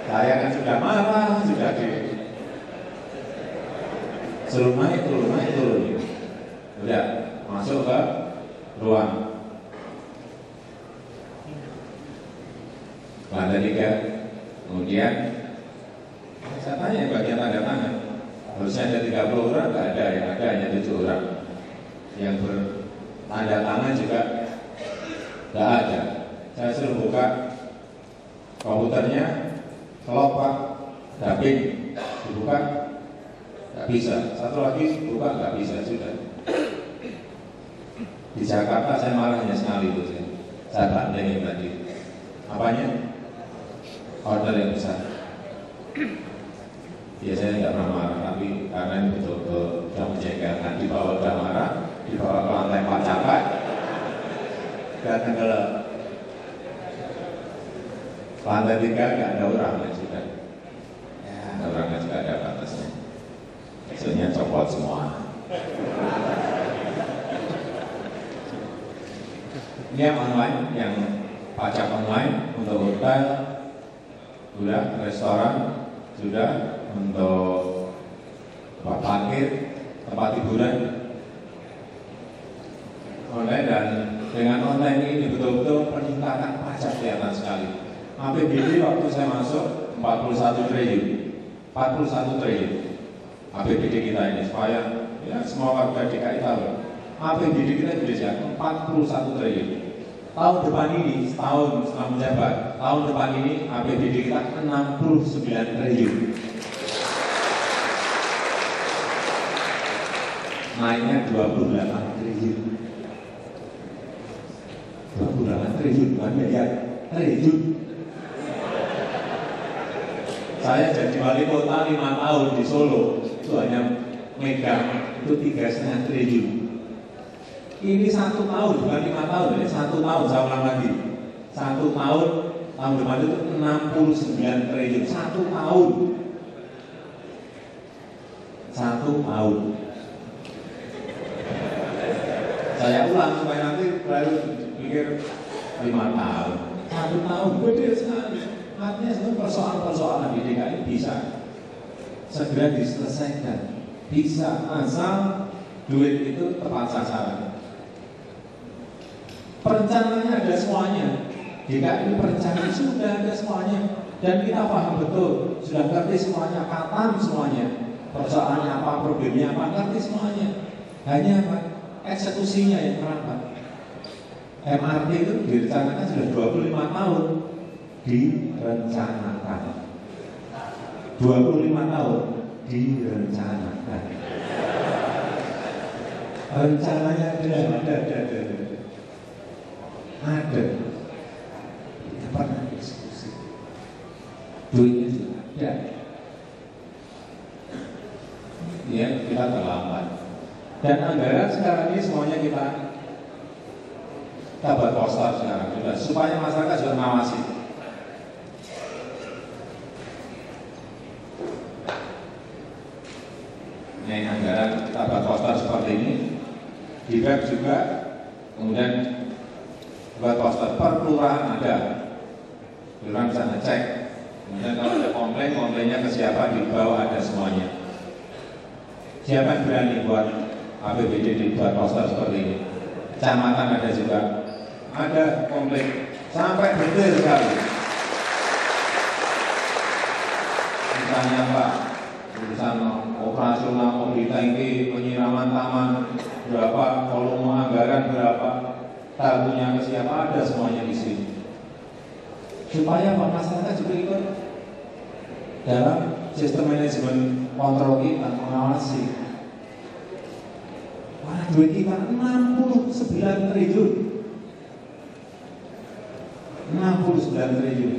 Saya kan sudah marah, sudah di suruh naik, turun. Udah masuk ke ruang lantai 3. Kemudian saya tanya bagian tanda tangan. Harusnya ada 30 orang, nggak ada, yang ada hanya 7 orang. Yang bertanda tangan juga nggak ada. Saya suruh buka komputernya, kelop Pak, daping, dibuka, nggak bisa. Satu lagi buka, nggak bisa, sudah. Di Jakarta saya marahnya sekali itu, saya bandingin tadi. Apanya? Order yang besar. Biasanya nggak pernah marah, tapi karena ini betul-betul sudah menjengkelkan, dibawa udah marah, dibawa ke lantai 4 capek, datang ke lantai 3 nggak ada orangnya sudah. Ya, ada orangnya juga ada batasnya. Biasanya copot semua. Ini yang online, yang pajak online untuk hotel, sudah, restoran, sudah, untuk tempat parkir, tempat hiburan online. Dan dengan online ini betul-betul peningkatan pajak kelihatan sekali. APBD waktu saya masuk 41 triliun APBD kita ini, supaya ya semua warga DKI tahu APBD kita Indonesia 41 triliun. Tahun depan ini, setahun setelah menjabat, tahun depan ini APBD kita 69 triliun. naiknya 28 triliun. 28 triliun, bukan miliar, triliun. Saya jadi wali kota 5 tahun di Solo, itu hanya megang itu 3,5 triliun. Ini 1 tahun, bukan 5 tahun, ini 1 tahun, saya ulang lagi. 1 tahun, tahun depan itu 69 triliun, 1 tahun. 1 tahun. Saya ulang supaya nanti baru pikir 5 tahun. 1 tahun, gede sekali. Artinya sebenarnya persoalan-persoalan di DKI bisa segera diselesaikan, bisa asal duit itu tepat sasaran. Perencanaannya ada semuanya, DKI perencanaan sudah ada semuanya, dan kita paham betul, sudah ngerti semuanya, katam semuanya, persoalannya apa, problemnya apa, ngerti semuanya. Hanya apa? Eksekusinya yang terlambat. MRT itu direncanakan sudah 25 tahun. Direncanakan 25 tahun direncanakan, rencananya ada kita pernah diskusi, duitnya juga ada ya, kita terlambat dan anggaran sekarang ini semuanya kita buat poster sekarang juga supaya masyarakat juga mengawasi. Ini anggaran kita buat poster seperti ini, di web juga, kemudian buat poster per kelurahan ada, kelurahan bisa ngecek, kemudian kalau ada komplain, komplainnya ke siapa, di bawah ada semuanya. Siapa yang berani buat APBD dibuat poster seperti ini? Kecamatan ada juga, ada komplain, sampai detail sekali. Misalnya Pak, urusan operasional mobil tangki, penyiraman taman berapa, volume anggaran berapa, tabunya ke siapa, ada semuanya di sini. Supaya Pak masyarakat juga ikut dalam sistem manajemen kontrol kita, mengawasi. Wah, duit kita 69 triliun. 69 triliun.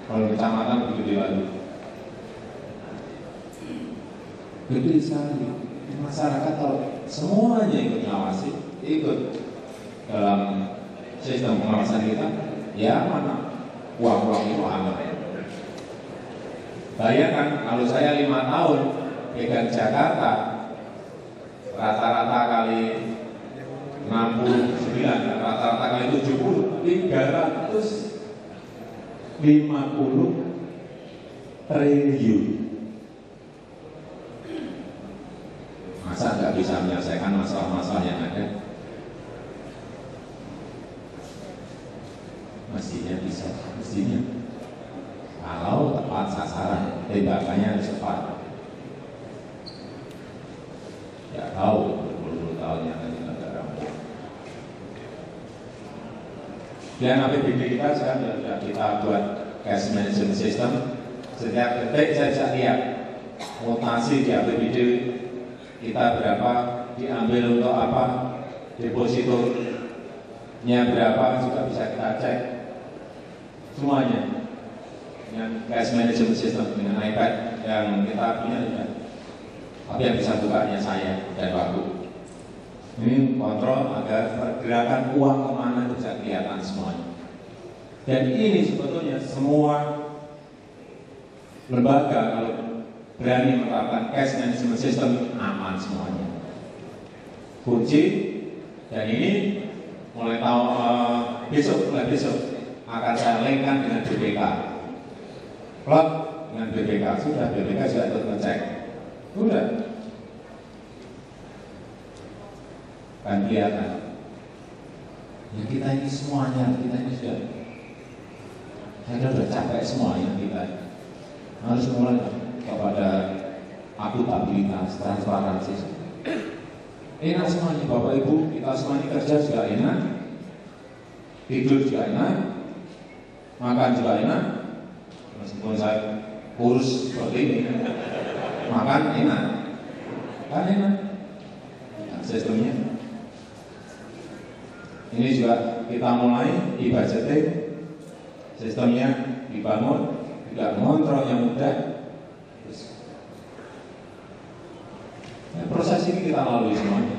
Kalau kecamatan begitu diwali. Gede sekali. Masyarakat kalau semuanya ikut mengawasi, ikut dalam sistem pengawasan kita, ya mana uang-uang itu aman. Bayangkan kalau saya 5 tahun pegang Jakarta, rata-rata kali 69, rata-rata kali 70, 350 triliun. Masa nggak bisa menyelesaikan masalah-masalah yang ada? Mestinya bisa, mestinya. Kalau tepat sasaran, tembakannya harus tepat. Ya tahu, berpuluh-puluh tahun yang akan negara. Dan APBD kita sekarang sudah kita buat cash management system. Setiap detik saya bisa lihat mutasi di APBD kita berapa, diambil untuk apa, depositonya berapa, juga bisa kita cek semuanya dengan cash management system, dengan iPad yang kita punya ya. Tapi yang bisa bukanya saya dan Waktu. Ini kontrol agar pergerakan uang kemana itu bisa kelihatan semuanya. Dan ini sebetulnya semua lembaga kalau berani menerapkan cash management system aman semuanya. Kunci dan ini mulai mulai besok akan saya linkkan dengan BPK. Plot dengan BPK, sudah BPK sudah ikut ngecek. Sudah. Kan kelihatan. Ya kita ini semuanya, kita ini sudah capek semuanya kita. Harus mulai kepada akuntabilitas, transparansi. Enak semuanya, Bapak Ibu, kita semuanya kerja juga enak, tidur juga enak, makan juga enak. Meskipun saya kurus seperti ini, makan enak. kan enak sistemnya. Ini juga kita mulai e-budgeting, sistemnya dibangun, juga ngontrol yang mudah. Proses ini kita lalui semuanya.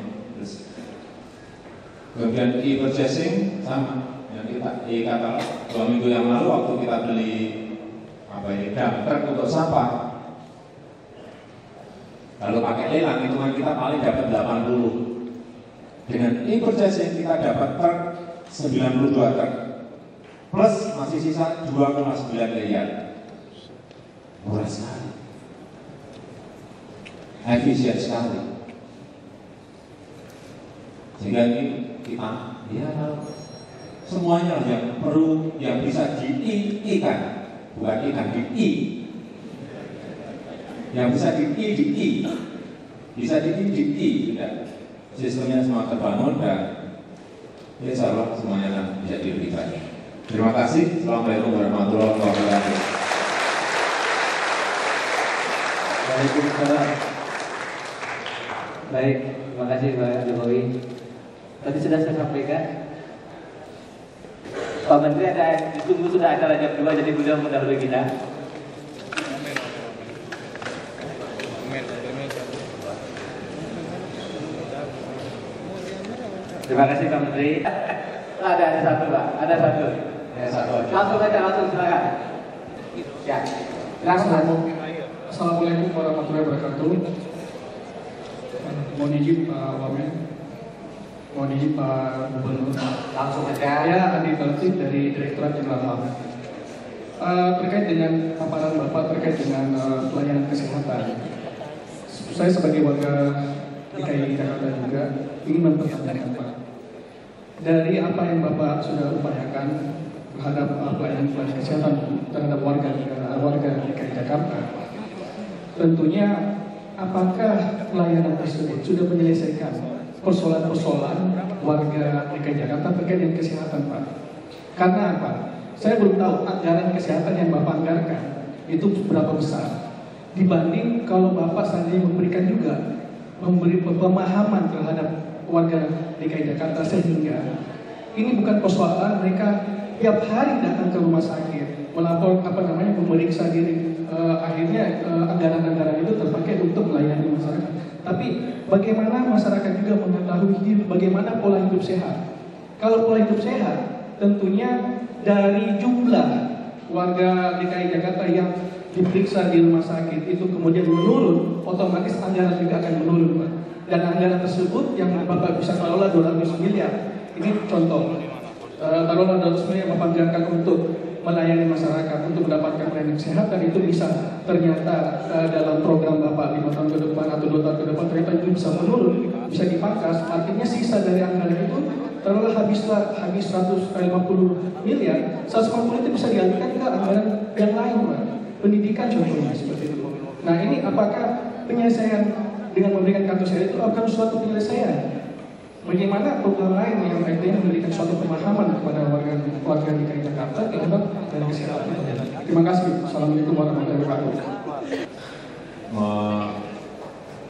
Kemudian e-purchasing sama yang kita e-katalog. 2 minggu yang lalu waktu kita beli dump truck untuk sampah, kalau pakai lelang hitungan kita paling dapat 80. Dengan e-purchasing kita dapat truk 92 truk plus masih sisa 2,9 miliar. Murah sekali, efisien sekali. Sehingga ini kita semuanya yang perlu yang bisa di-i-kan, bukan ikan di-i, yang bisa di-i, bisa di-i, tidak. Sistemnya semua terbangun dan insya Allah semuanya akan menjadi lebih baik. Terima kasih. Assalamualaikum warahmatullahi wabarakatuh. Waalaikumsalam. Baik, terima kasih Pak Jokowi. Tadi sudah saya sampaikan, Pak Menteri ada ditunggu sudah acara jam 2, jadi beliau mendahului kita. Terima kasih Pak Menteri. Ada satu Pak, ada satu. Ya, satu aja. Langsung aja, langsung silakan. Ya. Assalamualaikum warahmatullahi wabarakatuh. Mohon izin Pak Wamen, mohon izin Pak Gubernur. Langsung aja. Ya, Adi Talsif dari Direktorat Jenderal. Terkait dengan paparan Bapak terkait dengan pelayanan kesehatan, saya sebagai warga DKI Jakarta juga ingin mempertanyakan Pak, dari apa yang Bapak sudah upayakan terhadap pelayanan kesehatan terhadap warga DKI Jakarta, tentunya apakah pelayanan tersebut sudah menyelesaikan persoalan-persoalan warga DKI Jakarta terkait dengan kesehatan Pak? Karena apa? Saya belum tahu anggaran kesehatan yang Bapak anggarkan itu berapa besar dibanding kalau Bapak sendiri memberikan juga memberi pemahaman terhadap warga DKI Jakarta, sehingga ini bukan persoalan mereka tiap hari datang ke rumah sakit melapor memeriksa diri, akhirnya anggaran-anggaran itu terpakai untuk melayani masyarakat. Tapi bagaimana masyarakat juga mengetahui bagaimana pola hidup sehat? Kalau pola hidup sehat, tentunya dari jumlah warga DKI Jakarta yang diperiksa di rumah sakit itu kemudian menurun, otomatis anggaran juga akan menurun Pak. Dan anggaran tersebut yang Bapak bisa kelola 200 miliar, ini contoh, taruhlah 200 miliar Bapak anggarkan untuk melayani masyarakat, untuk mendapatkan pelayanan kesehatan, itu bisa ternyata dalam program Bapak 5 tahun ke depan atau 2 tahun ke depan ternyata itu bisa menurun, bisa dipangkas. Artinya sisa dari anggaran itu taruhlah habis 150 miliar, 150 itu bisa dialihkan ke anggaran yang lain Pak. Pendidikan contohnya seperti itu. Nah ini apakah penyelesaian dengan memberikan kartu sehat itu akan suatu penyelesaian? Bagaimana program lain yang artinya memberikan suatu pemahaman kepada warga DKI Jakarta terhadap pelayanan kesehatan? Terima kasih. Assalamualaikum warahmatullahi wabarakatuh.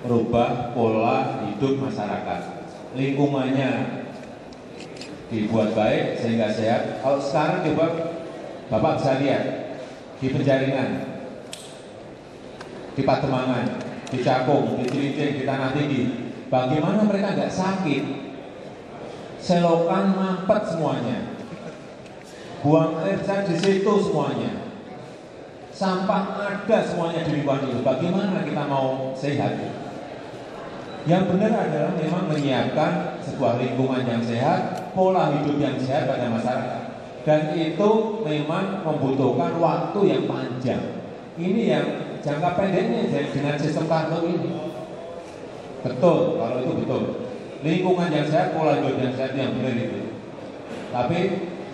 Merubah pola hidup masyarakat, lingkungannya dibuat baik sehingga sehat. Kalau sekarang coba Bapak bisa lihat di Penjaringan, di Pademangan, di Cakung, di Cilincing, di Tanah Tinggi, bagaimana mereka nggak sakit? Selokan mampet semuanya, buang air di situ semuanya, sampah ada semuanya di lingkungan itu. Bagaimana kita mau sehat? Yang benar adalah memang menyiapkan sebuah lingkungan yang sehat, pola hidup yang sehat pada masyarakat. Dan itu memang membutuhkan waktu yang panjang. Ini yang jangka pendeknya dengan sistem kartu ini. Betul, kalau itu betul. Lingkungan yang sehat, pola hidup yang sehat yang benar itu. Tapi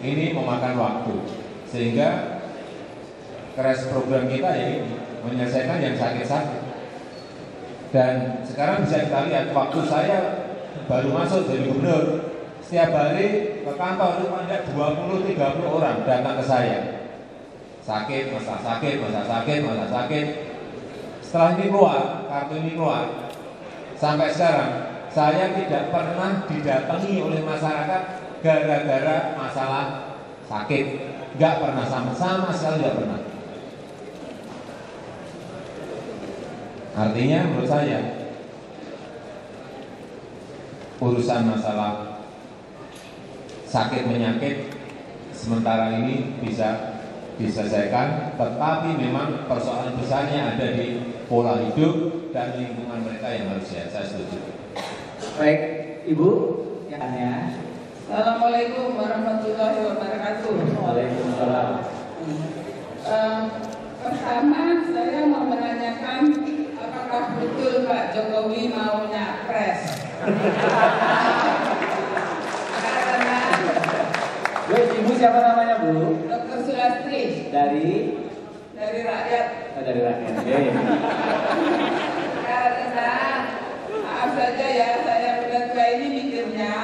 ini memakan waktu. Sehingga crash program kita ya ini menyelesaikan yang sakit-sakit. Dan sekarang bisa kita lihat, waktu saya baru masuk jadi gubernur, setiap hari ke kantor itu ada 20-30 orang datang ke saya. Sakit, masa sakit, masa sakit, masa sakit. Setelah ini keluar, kartu ini keluar, Sampai sekarang saya tidak pernah didatangi oleh masyarakat gara-gara masalah sakit. Nggak pernah, sama sekali nggak pernah. Artinya menurut saya urusan masalah sakit penyakit sementara ini bisa diselesaikan, tetapi memang persoalan besarnya ada di pola hidup dan lingkungan mereka yang harus sehat. Saya setuju. Baik, Ibu, ya. Assalamualaikum warahmatullahi wabarakatuh. Waalaikumsalam. Pertama, saya mau menanyakan apakah betul Pak Jokowi mau nyapres? Bu, Ibu siapa namanya, Bu? Dr. Sulastri. Dari Rakyat. Dari rakyat. Oke. Karena maaf saja ya, saya udah tua ini mikirnya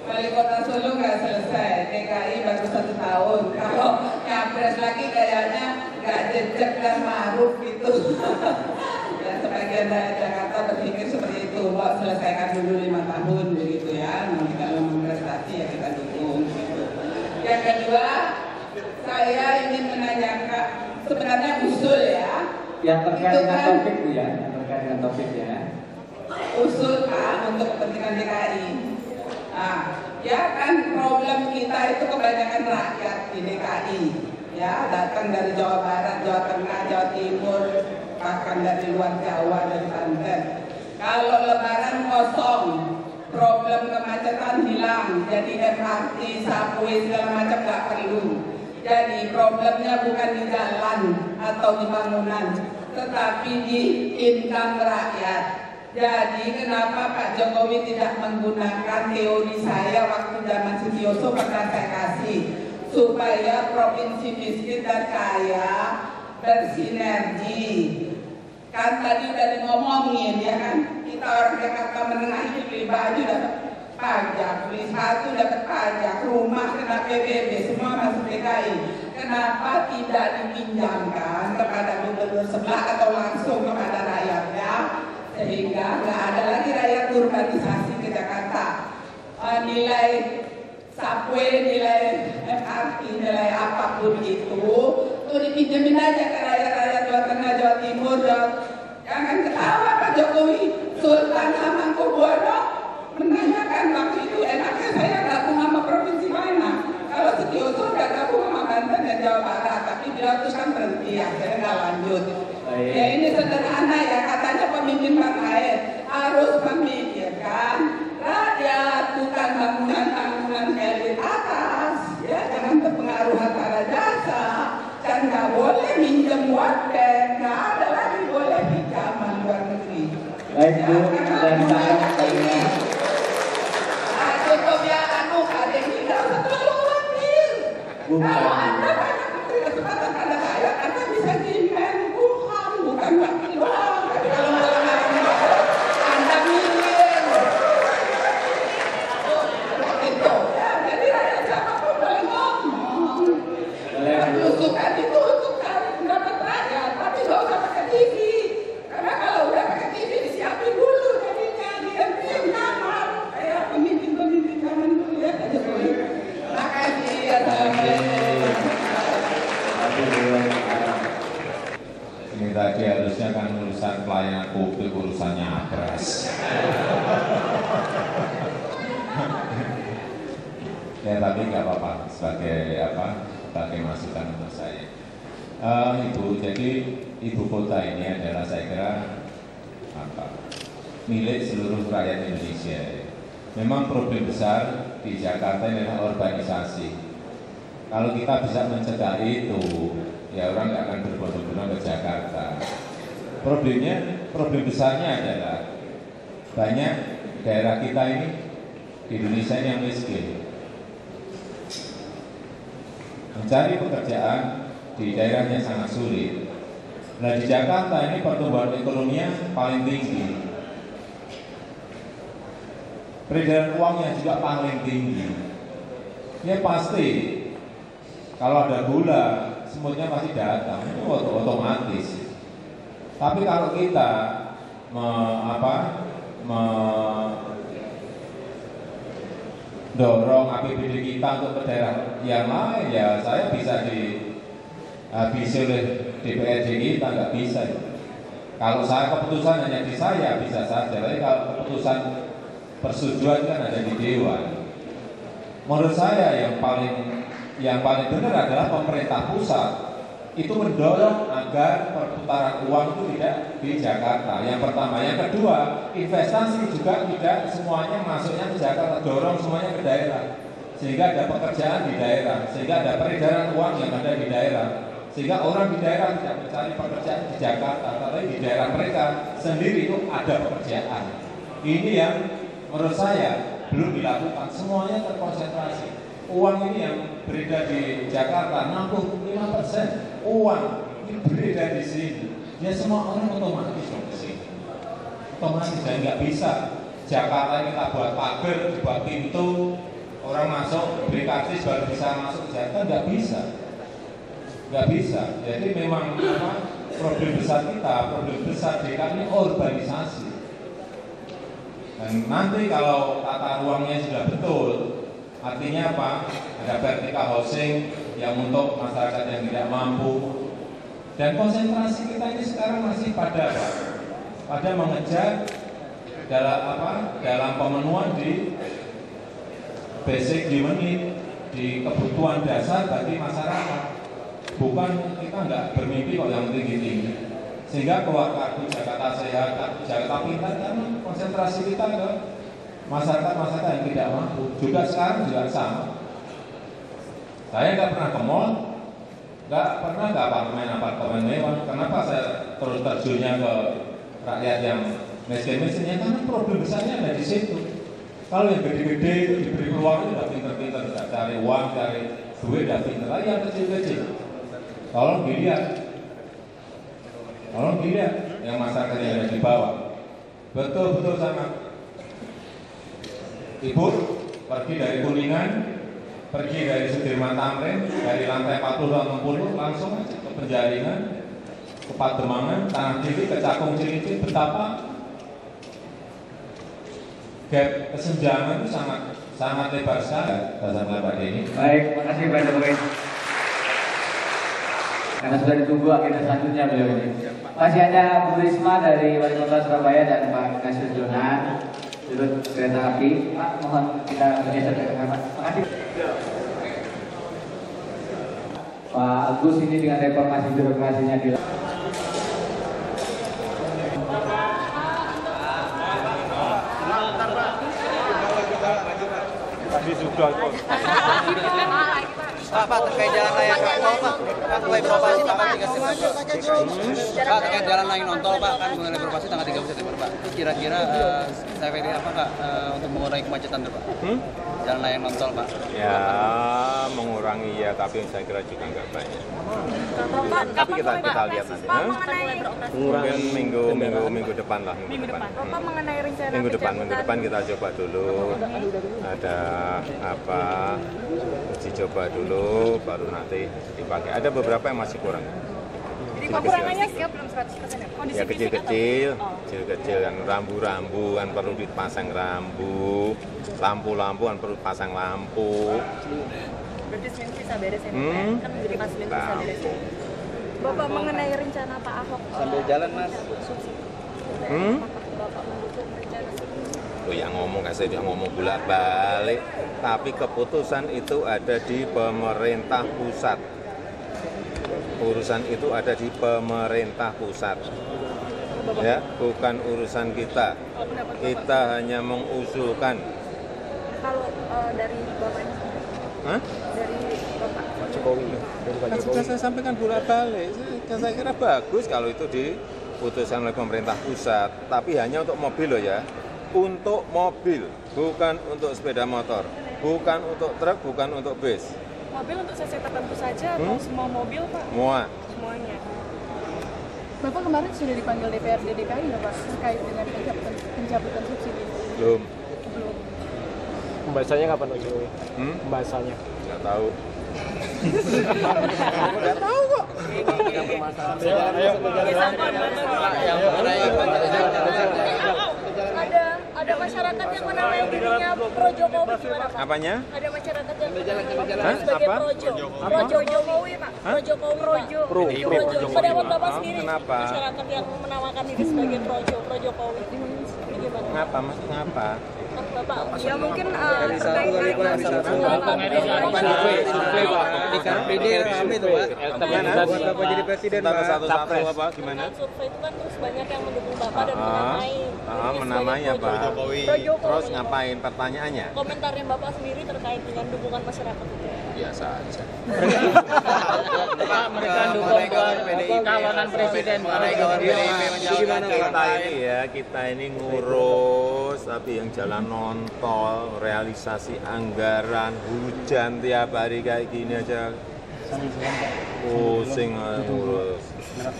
Wali Kota Solo nggak selesai, DKI baru 1 tahun. Kalau nyapres lagi kayaknya nggak jejak dan ma'ruf gitu. Ya, sebagian dari Jakarta berpikir seperti itu, Pak, selesaikan dulu 5 tahun begitu ya. Nanti kalau prestasi ya kita dukung. Gitu. Yang kedua, saya ingin menanyakan sebenarnya usul ya. Yang terkait dengan kan, topik, Bu ya, yang terkait dengan topik ya. Usul kan untuk kepentingan DKI. Nah, ya kan problem kita itu kebanyakan rakyat di DKI. Ya, datang dari Jawa Barat, Jawa Tengah, Jawa Timur, bahkan dari luar Jawa, dari Banten. Kalau lebaran kosong, problem kemacetan hilang, jadi MRT, subway segala macam nggak perlu. Jadi problemnya bukan di jalan atau di bangunan, tetapi di income rakyat. Jadi kenapa Pak Jokowi tidak menggunakan teori saya waktu zaman Sutioso pernah saya kasih, supaya provinsi miskin dan kaya bersinergi. Kan tadi udah ngomongin ya kan, kita orang Jakarta menengah itu beli baju dapat pajak, beli satu dapat pajak, rumah kena PBB, semua masuk DKI. Kenapa tidak dipinjamkan kepada gubernur sebelah atau langsung kepada rakyatnya, sehingga nggak ada lagi rakyat urbanisasi ke Jakarta. Nilai subway, nilai MRT, nilai apapun itu dipinjemin aja ke rakyat-rakyat Jawa Tengah, Jawa Timur. Jangan ketawa Pak Jokowi. Sultan Hamengkubuwono menanyakan waktu itu, enaknya saya gabung sama provinsi mana. Kalau Sutioso udah gabung sama Banten dan Jawa Barat, tapi dia terus kan berhenti, akhirnya nggak lanjut. Ya ini sederhana ya, katanya pemimpin partai harus memikirkan rakyat, bukan bangunan-bangunan elit atas. Ya, jangan terpengaruh antara jasa, dan nggak boleh minjem World Bank, nggak ada lagi boleh pinjaman luar negeri. Baik Bu, dan saya cukup ya anu kadang tidak usah terlalu khawatir. Kalau Anda banyak memberi kesempatan pada saya, Anda bisa di Menkumham, bukan wakil doang. Tapi kalau Anda mikir itu ya, jadi rakyat siapapun boleh ngomong. Belusukan itu untuk dapat rakyat, tapi nggak usah pakai TV. Karena kalau udah pakai TV disiapin dulu jadinya diam-diam kamar kayak pemimpin-pemimpin zaman dulu ya Pak Jokowi. Makasih, assalamualaikum. Ini tadi harusnya kan urusan pelayanan publik, urusannya apres. Ya tapi nggak apa-apa, sebagai masukan untuk saya. Ibu, jadi ibu kota ini adalah saya kira milik seluruh rakyat Indonesia. Memang problem besar di Jakarta ini adalah urbanisasi. Kalau kita bisa mencegah itu, ya orang nggak akan berbondong-bondong ke Jakarta. Problem besarnya adalah banyak daerah kita ini di Indonesia yang miskin. Mencari pekerjaan di daerahnya sangat sulit. Nah di Jakarta ini pertumbuhan ekonominya paling tinggi, peredaran uangnya juga paling tinggi. Ya pasti kalau ada gula semutnya pasti datang, itu otomatis. Tapi kalau kita mendorong APBD kita untuk ke daerah yang lain, ya saya bisa dihabisi oleh DPRD kita, nggak bisa. Kalau saya keputusan hanya di saya bisa saja, tapi kalau keputusan persetujuan kan ada di Dewan. Menurut saya yang paling benar adalah pemerintah pusat itu mendorong agar perputaran uang itu tidak di Jakarta. Yang pertama, yang kedua, investasi juga tidak semuanya masuknya ke Jakarta, dorong semuanya ke daerah, sehingga ada pekerjaan di daerah, sehingga ada peredaran uang yang ada di daerah, sehingga orang di daerah tidak mencari pekerjaan di Jakarta, tapi di daerah mereka sendiri itu ada pekerjaan. Ini yang menurut saya belum dilakukan, semuanya terkonsentrasi. Uang ini yang beredar di Jakarta 65% uang ini beredar di sini. Ya semua orang otomatis ke sini. Otomatis, dan nggak bisa Jakarta kita buat pagar, buat pintu, orang masuk beri karcis baru bisa masuk ke Jakarta, nggak bisa. Nggak bisa. Jadi memang problem besar kita, problem besar DKI ini urbanisasi. Dan nanti kalau tata ruangnya sudah betul, artinya apa? Ada vertical housing yang untuk masyarakat yang tidak mampu. Dan konsentrasi kita ini sekarang masih pada mengejar dalam pemenuhan di basic human need, di kebutuhan dasar bagi masyarakat. Bukan, kita nggak bermimpi kok yang tinggi-tinggi. Sehingga keluar kartu Jakarta Sehat, kartu Jakarta Pintar, karena konsentrasi kita ke masyarakat yang tidak mampu. Juga sekarang juga sama. Saya nggak pernah ke mall, nggak pernah ke apartemen mewah. Kenapa saya terus terjunnya ke rakyat yang miskin-miskinnya? Karena problem besarnya ada di situ. Kalau yang gede-gede itu diberi peluang itu udah pinter-pinter, cari uang, cari duit, udah pinter. Lagi yang kecil-kecil, tolong dilihat yang masyarakat yang ada di bawah. Betul-betul sangat. Ibu pergi dari Kuningan, pergi dari Sudirman Tamrin, dari lantai 40 dan 60 langsung ke Penjaringan, ke Pademangan, Tanah Tinggi, ke Cakung Cilincing. Betapa gap kesenjangan itu sangat lebar sekali. Pak Denny. Baik, terima kasih Pak Jokowi. Karena sudah ditunggu agenda selanjutnya beliau ini. Masih ada Bu Risma dari Wali Kota Surabaya dan Pak Nasir Jonan, Dirut Kereta Api. Pak, mohon kita bergeser ke depan, Pak. Terima kasih. Pak Agus ini dengan reformasi birokrasinya di sudah kok. Pak, terkait jalan layang nontol, Pak, kan mulai beroperasi tanggal 3 September. Pak, terkait jalan layang nontol, Pak, kan mulai beroperasi tanggal 3 September, Pak. Kira-kira saya pilih apa, Pak, untuk mengurangi kemacetan, Pak? Jalan layang nontol, Pak. Ya, mengurangi ya, tapi saya kira juga nggak banyak. Tapi kita lihat nanti. Mungkin minggu depan lah. Minggu depan. Bapak mengenai rencana minggu depan kita coba dulu. Ada apa? Uji coba dulu, baru nanti dipakai. Ada beberapa yang masih kurang. Jadi kekurangannya siap belum 100% ya? Ya kecil-kecil yang rambu-rambu kan perlu dipasang rambu, lampu-lampu kan perlu pasang lampu. Berarti Senin bisa beres ya? Kan jadi pas Senin bisa beres. Bapak mengenai rencana Pak Ahok sambil jalan, Mas. Bapak mendukung rencana Oh yang ngomong, saya sudah ngomong bolak-balik, tapi keputusan itu ada di pemerintah pusat. Urusan itu ada di pemerintah pusat, ya, bukan urusan kita. Kita hanya mengusulkan. Kalau dari Bapaknya sendiri? Dari Bapak Jokowi. Kan sudah saya sampaikan bolak-balik. Saya kira bagus kalau itu diputuskan oleh pemerintah pusat, tapi hanya untuk mobil loh ya. Untuk mobil, bukan untuk sepeda motor, bukan untuk truk, bukan untuk bis. Mobil untuk cc tertentu saja atau semua mobil, Pak? Semuanya. Bapak kemarin sudah dipanggil DPRD DKI nggak, Pak, terkait dengan pencabutan subsidi? Belum. Pembahasannya kapan, Pak Jokowi? Pembahasannya? Nggak tahu. Nggak tahu kok. Ada masyarakat yang menamai dirinya pro Jokowi gimana Pak? Apanya? Ada masyarakat yang menamai sebagai pro Jokowi Pak? Pro Jokowi Pro Jokowi. Pendapat Bapak sendiri. Kenapa? Masyarakat yang menamakan diri sebagai pro Jokowi. Ini gimana? Ngapa mas? Ngapa? Bapak, ya mungkin survei Pak di KPD rame tuh Pak. Gimana? Buat Bapak jadi presiden Pak. Satu-satu apa? Gimana? Survei itu kan terus banyak yang mendukung Bapak dan menamai. Menamai apa? Terus ngapain? Pertanyaannya? Komentarnya Bapak sendiri terkait dengan dukungan masyarakat itu. Biasa aja. Mereka dukung calon presiden. Kita ini ngurus, tapi yang jalan nontol, realisasi anggaran, hujan tiap hari kayak gini aja. Pusing ngurus.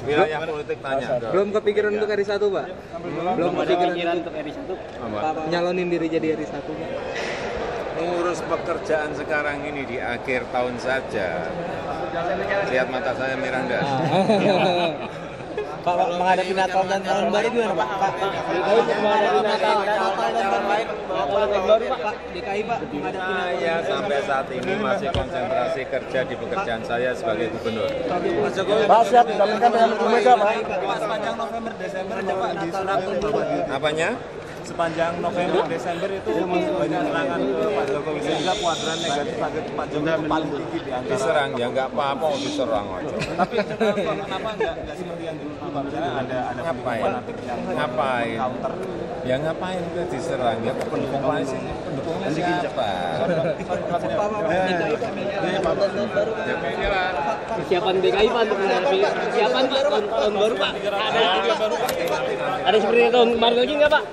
Wilayah politik tanya. Belum kepikiran untuk RI 1 Pak? Belum kepikiran untuk RI 1? Nyalonin diri jadi RI 1 Pak? Mengurus pekerjaan sekarang ini di akhir tahun saja. Lihat mata saya merah enggak? Pak, menghadapi Natal dan Tahun Baru gimana Pak? Menghadapi Natal dan Tahun Baru Pak, DKI Pak, menghadapi Natal. Saya sampai saat ini masih konsentrasi kerja di pekerjaan saya sebagai gubernur. Pak, siap disampaikan dengan Bu Mega Pak. Sepanjang November Desember Bapak disuratkan Apanya? sepanjang November Desember itu banyak serangan ke Pak Jokowi sehingga kuadran negatif Pak Jokowi paling tinggi di antara. Diserang ya nggak apa-apa diserang aja. Tapi kenapa nggak seperti yang dulu Pak? Misalnya ada ngapain? Ngapain? Ya ngapain itu diserang? Ya pendukung lain sih. Pendukungnya siapa? Persiapan DKI Pak untuk menghadapi persiapan Pak tahun baru Pak. Ada seperti tahun kemarin lagi nggak Pak?